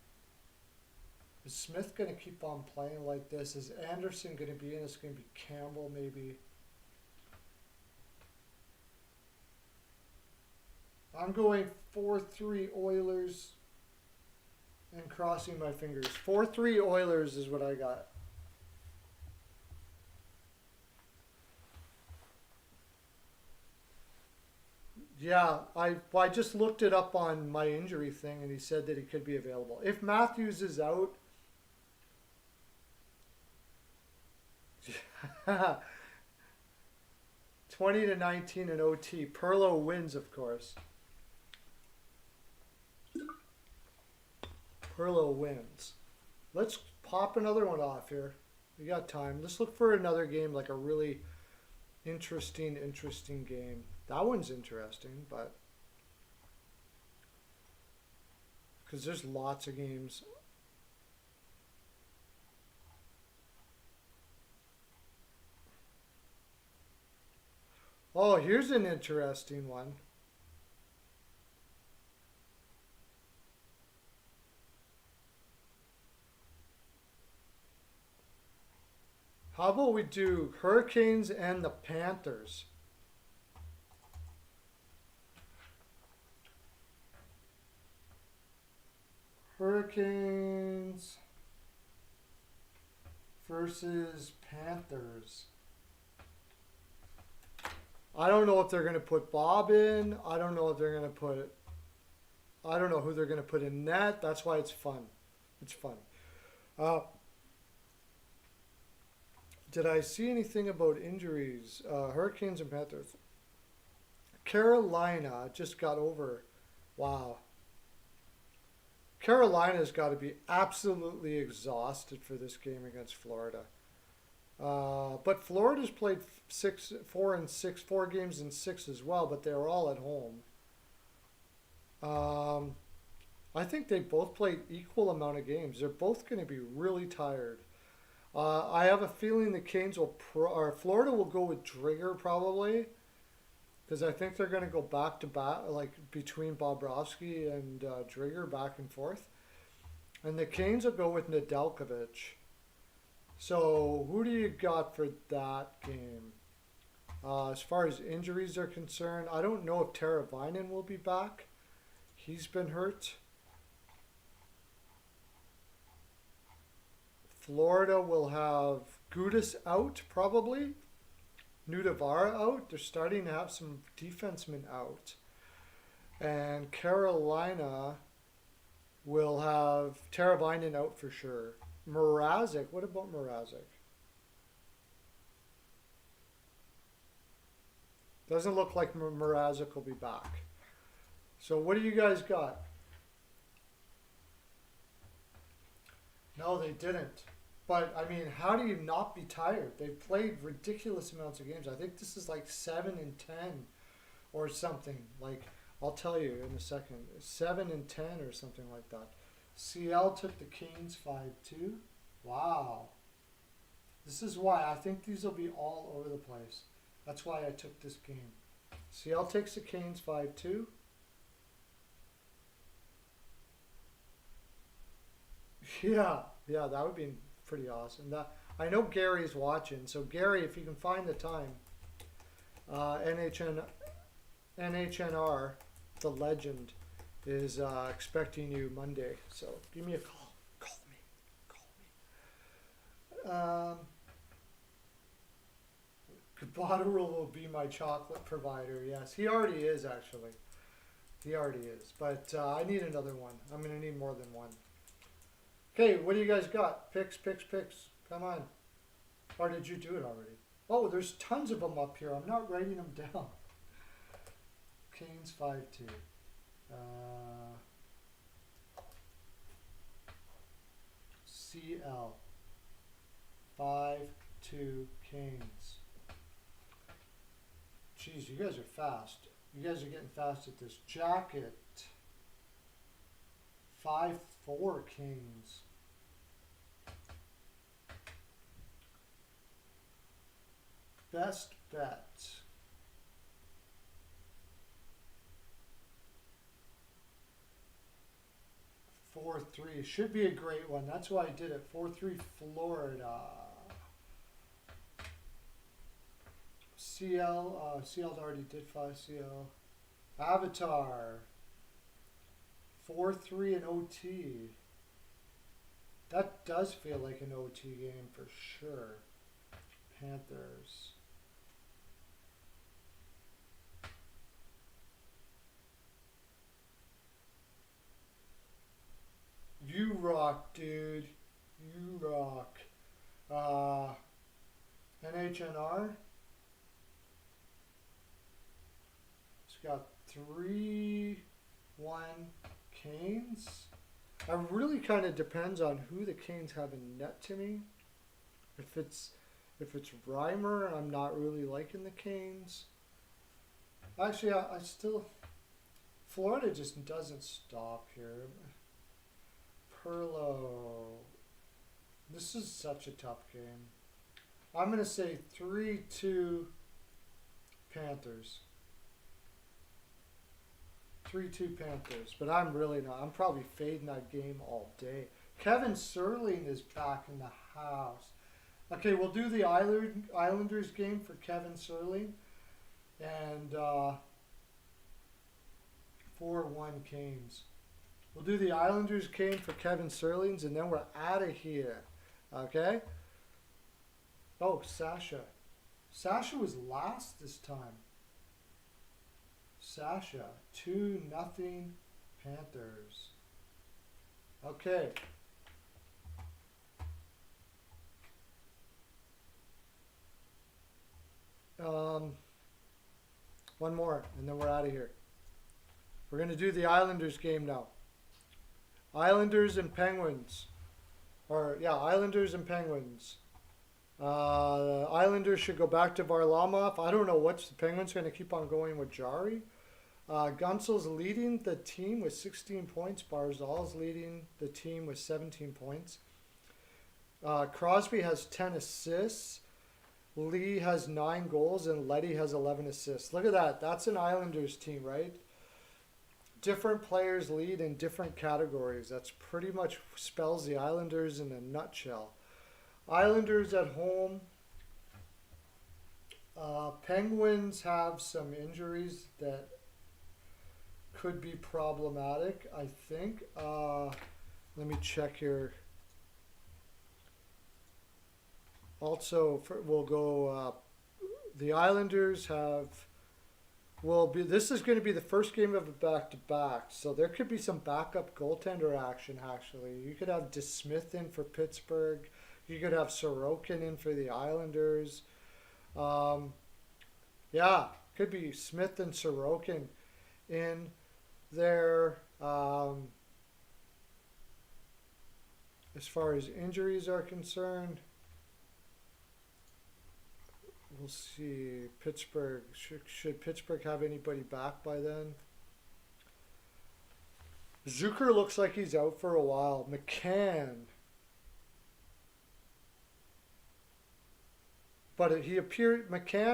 Is Smith going to keep on playing like this? Is Anderson going to be in? It's going to be Campbell maybe. I'm going 4-3 Oilers and crossing my fingers. 4-3 Oilers is what I got. Yeah, I just looked it up on my injury thing, and he said that he could be available. If Matthews is out, 20-19 in OT. Pearlo wins, of course. Pearlo wins. Let's pop another one off here. We got time. Let's look for another game, like a really interesting game. That one's interesting, but because there's lots of games. Oh, here's an interesting one. How about we do Hurricanes and the Panthers? Hurricanes versus Panthers. I don't know if they're going to put Bob in. I don't know if they're going to put. I don't know who they're going to put in net. That's why it's fun. It's fun. Did I see anything about injuries? Hurricanes and Panthers. Carolina just got over. Wow. Carolina's got to be absolutely exhausted for this game against Florida. But Florida's played 4 games in 6 as well, but they're all at home. I think they both played equal amount of games. They're both going to be really tired. I have a feeling the Canes will, or Florida will go with Drigger probably, because I think they're going to go back to back, like between Bobrovsky and Drigger, back and forth. And the Canes will go with Nedeljkovic. So who do you got for that game? As far as injuries are concerned, I don't know if Teravainen will be back. He's been hurt. Florida will have Gudis out probably. Nudavara out. They're starting to have some defensemen out. And Carolina will have Teravainen out for sure. Mrazek. What about Mrazek? Doesn't look like Mrazek will be back. So what do you guys got? No, they didn't. But, I mean, how do you not be tired? They've played ridiculous amounts of games. I think this is like 7 and 10 or something. Like, I'll tell you in a second. 7 and 10 or something like that. CL took the Canes 5-2. Wow. This is why. I think these will be all over the place. That's why I took this game. CL takes the Canes 5-2. Yeah, that would be pretty awesome. I know Gary's watching, so Gary, if you can find the time, NHNR, the legend, is expecting you Monday. So give me a call. Call me. Call me. Botterill will be my chocolate provider. Yes, he already is actually. He already is. But I need another one. I'm going to need more than one. Okay, what do you guys got? Picks. Come on. Or did you do it already? Oh, there's tons of them up here. I'm not writing them down. Canes 5-2. CL 5-2 Canes. Jeez, you guys are fast. You guys are getting fast at this. Jacket 5-4 Kings. Best bet. 4-3 should be a great one. That's why I did it. 4-3 Florida. CL already did 5 CL. Avatar. 4-3 in OT. That does feel like an OT game for sure. Panthers. You rock, dude. You rock. NHNR. It's got 3-1 Canes. It really kind of depends on who the Canes have in net to me. If it's Reimer, I'm not really liking the Canes. Actually, I still... Florida just doesn't stop here. Pearlo. This is such a tough game. I'm going to say 3-2 Panthers. 3-2 Panthers. But I'm really not. I'm probably fading that game all day. Kevin Serling is back in the house. Okay, we'll do the Islanders game for Kevin Serling. And 4-1 Canes. We'll do the Islanders game for Kevin Serlings, and then we're out of here. Okay? Oh, Sasha. Sasha was last this time. Sasha. 2-0 Panthers. Okay. One more, and then we're out of here. We're going to do the Islanders game now. Islanders and Penguins. Islanders and Penguins. Islanders should go back to Varlamov. I don't know what's the Penguins going to keep on going with Jari. Gunsel's leading the team with 16 points. Barzal's leading the team with 17 points. Crosby has 10 assists. Lee has 9 goals, and Leddy has 11 assists. Look at that. That's an Islanders team, right? Different players lead in different categories. That's pretty much spells the Islanders in a nutshell. Islanders at home. Penguins have some injuries that could be problematic, I think. Let me check here. Also, we'll go. The Islanders this is going to be the first game of a back-to-back, so there could be some backup goaltender action, actually. You could have DeSmith in for Pittsburgh. You could have Sorokin in for the Islanders. Could be Smith and Sorokin in there. As far as injuries are concerned, we'll see. Pittsburgh. Should Pittsburgh have anybody back by then? Zucker looks like he's out for a while. McCann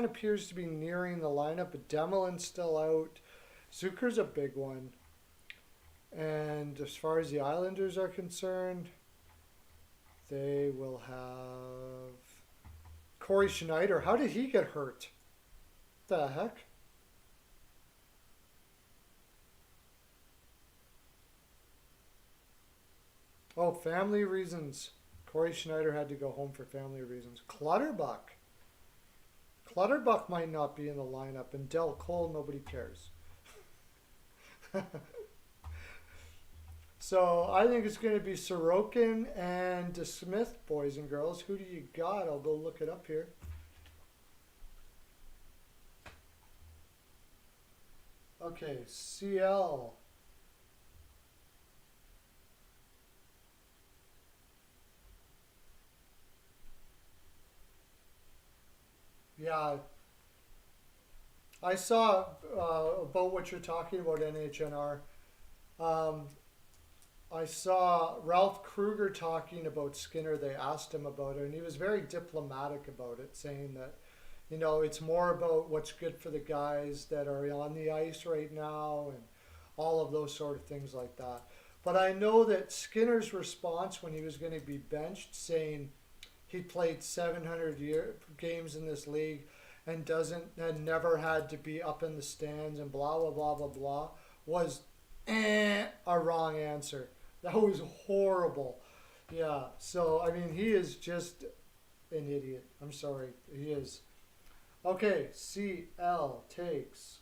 appears to be nearing the lineup, but Demelin's still out. Zucker's a big one. And as far as the Islanders are concerned, they will have Corey Schneider. How did he get hurt? The heck? Oh, family reasons. Corey Schneider had to go home for family reasons. Clutterbuck. Clutterbuck might not be in the lineup, and Del Cole, nobody cares. So I think it's going to be Sorokin and DeSmith, boys and girls. Who do you got? I'll go look it up here. Okay, CL. Yeah, I saw about what you're talking about, NHNR. Um, I saw Ralph Kruger talking about Skinner. They asked him about it, and he was very diplomatic about it, saying that, it's more about what's good for the guys that are on the ice right now and all of those sort of things like that. But I know that Skinner's response when he was going to be benched, saying he played 700 games in this league and had never had to be up in the stands and blah blah blah blah blah, was a wrong answer. That was horrible. Yeah. So I mean, he is just an idiot. I'm sorry, he is. Okay, CL takes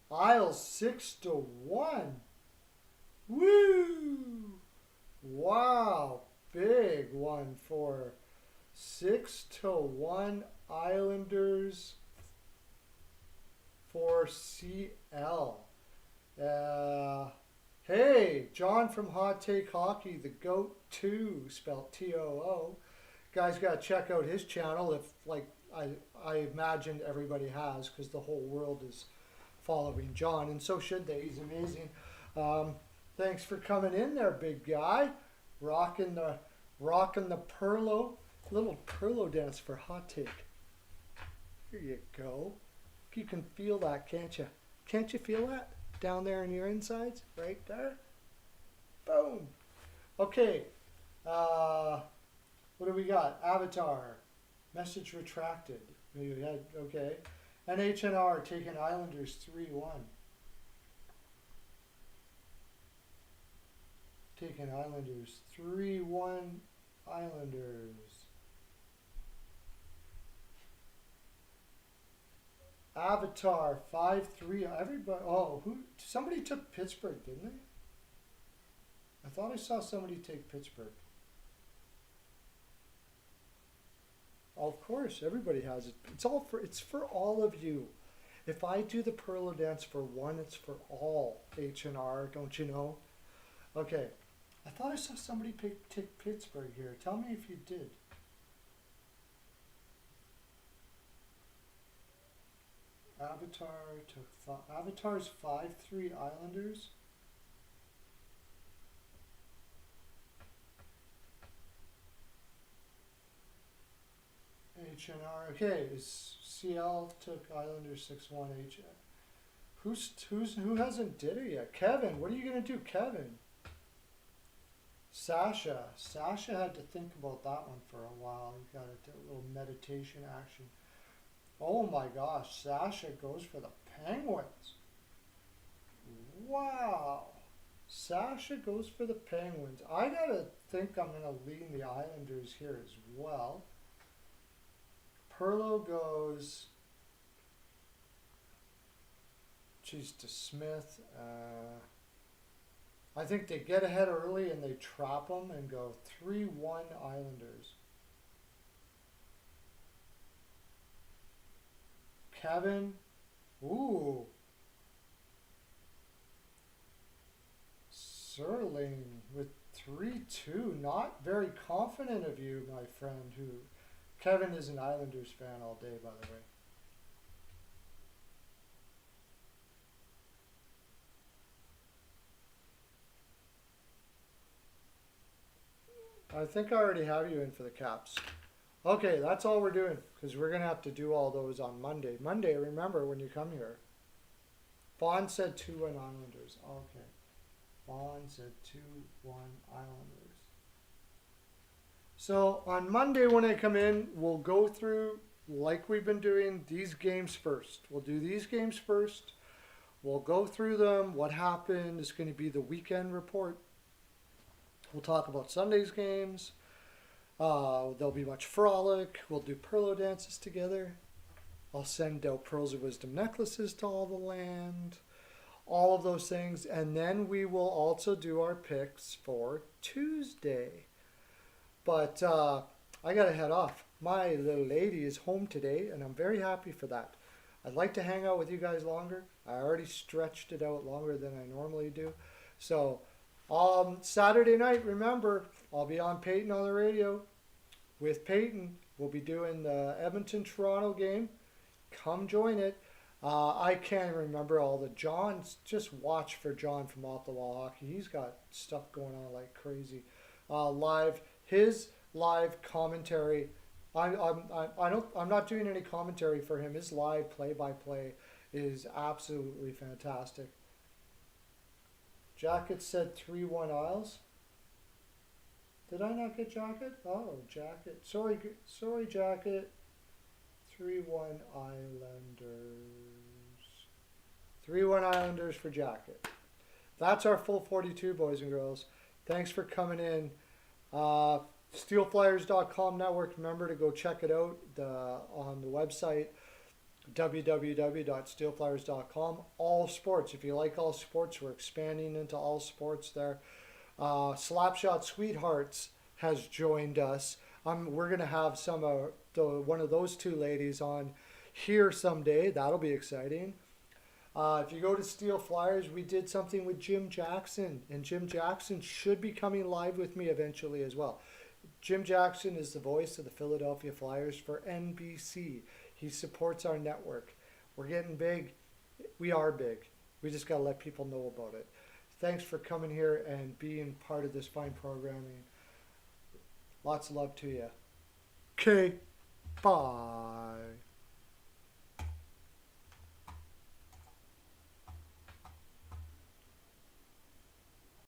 Isles 6-1. Woo! Wow, big one for 6-1 Islanders for CL. Hey, John from Hot Take Hockey, the GOAT 2, spelled T-O-O. Guys, got to check out his channel if, I imagine everybody has, because the whole world is following John, and so should they. He's amazing. Thanks for coming in there, big guy. Rocking the Pearlo, little Pearlo dance for Hot Take. Here you go. You can feel that, can't you? Can't you feel that down there in your insides, right there? Boom. Okay. What do we got? Avatar. Message retracted. Okay. NHNR taking Islanders 3-1. Taking Islanders 3-1 Islanders. Avatar 5-3. Everybody. Oh, somebody took Pittsburgh, didn't they? I thought I saw somebody take Pittsburgh. Oh, of course, everybody has it. It's for all of you. If I do the Pearlo dance for one, it's for all H&R, don't you know? Okay. I thought I saw somebody take Pittsburgh here. Tell me if you did. Avatar's 5-3 Islanders. H&R. Okay, CL took Islanders 6-1 H. Who hasn't did it yet? Kevin, what are you gonna do, Kevin? Sasha had to think about that one for a while. He got a little meditation action. Oh my gosh, Sasha goes for the Penguins. Wow. Sasha goes for the Penguins. I gotta think I'm gonna lean the Islanders here as well. Pearlo goes, to Smith. I think they get ahead early and they trap them and go 3-1 Islanders. Kevin, ooh. Serling with 3-2. Not very confident of you, my friend, Kevin is an Islanders fan all day, by the way. I think I already have you in for the Caps. Okay, that's all we're doing, because we're going to have to do all those on Monday. Monday, remember, when you come here. Vaughn said 2-1 Islanders. Okay. Vaughn said 2-1 Islanders. So on Monday when I come in, we'll go through like we've been doing these games first. We'll do these games first. We'll go through them. What happened is going to be the weekend report. We'll talk about Sunday's games. There'll be much Frolic. We'll do Pearlo dances together. I'll send out Pearls of Wisdom necklaces to all the land. All of those things. And then we will also do our picks for Tuesday. But I got to head off. My little lady is home today, and I'm very happy for that. I'd like to hang out with you guys longer. I already stretched it out longer than I normally do. So, Saturday night, remember, I'll be on Peyton on the radio with Peyton. We'll be doing the Edmonton-Toronto game. Come join it. I can't remember all the Johns. Just watch for John from Off the Wall Hockey. He's got stuff going on like crazy. His live commentary. I'm not doing any commentary for him. His live play-by-play is absolutely fantastic. Jacket said 3-1 Isles. Did I not get Jacket? Oh, Jacket. Sorry, Jacket. 3-1 Islanders. 3-1 Islanders for Jacket. That's our full 42, boys and girls. Thanks for coming in. SteelFlyers.com network. Remember to go check it out on the website www.steelflyers.com. All sports. If you like all sports, we're expanding into all sports there. Slapshot Sweethearts has joined us. We're going to have one of those two ladies on here someday. That'll be exciting. If you go to Steel Flyers, we did something with Jim Jackson, and Jim Jackson should be coming live with me eventually as well. Jim Jackson is the voice of the Philadelphia Flyers for NBC. He supports our network. We're getting big. We are big. We just got to let people know about it. Thanks for coming here and being part of this fine programming. Lots of love to you. Okay. Bye.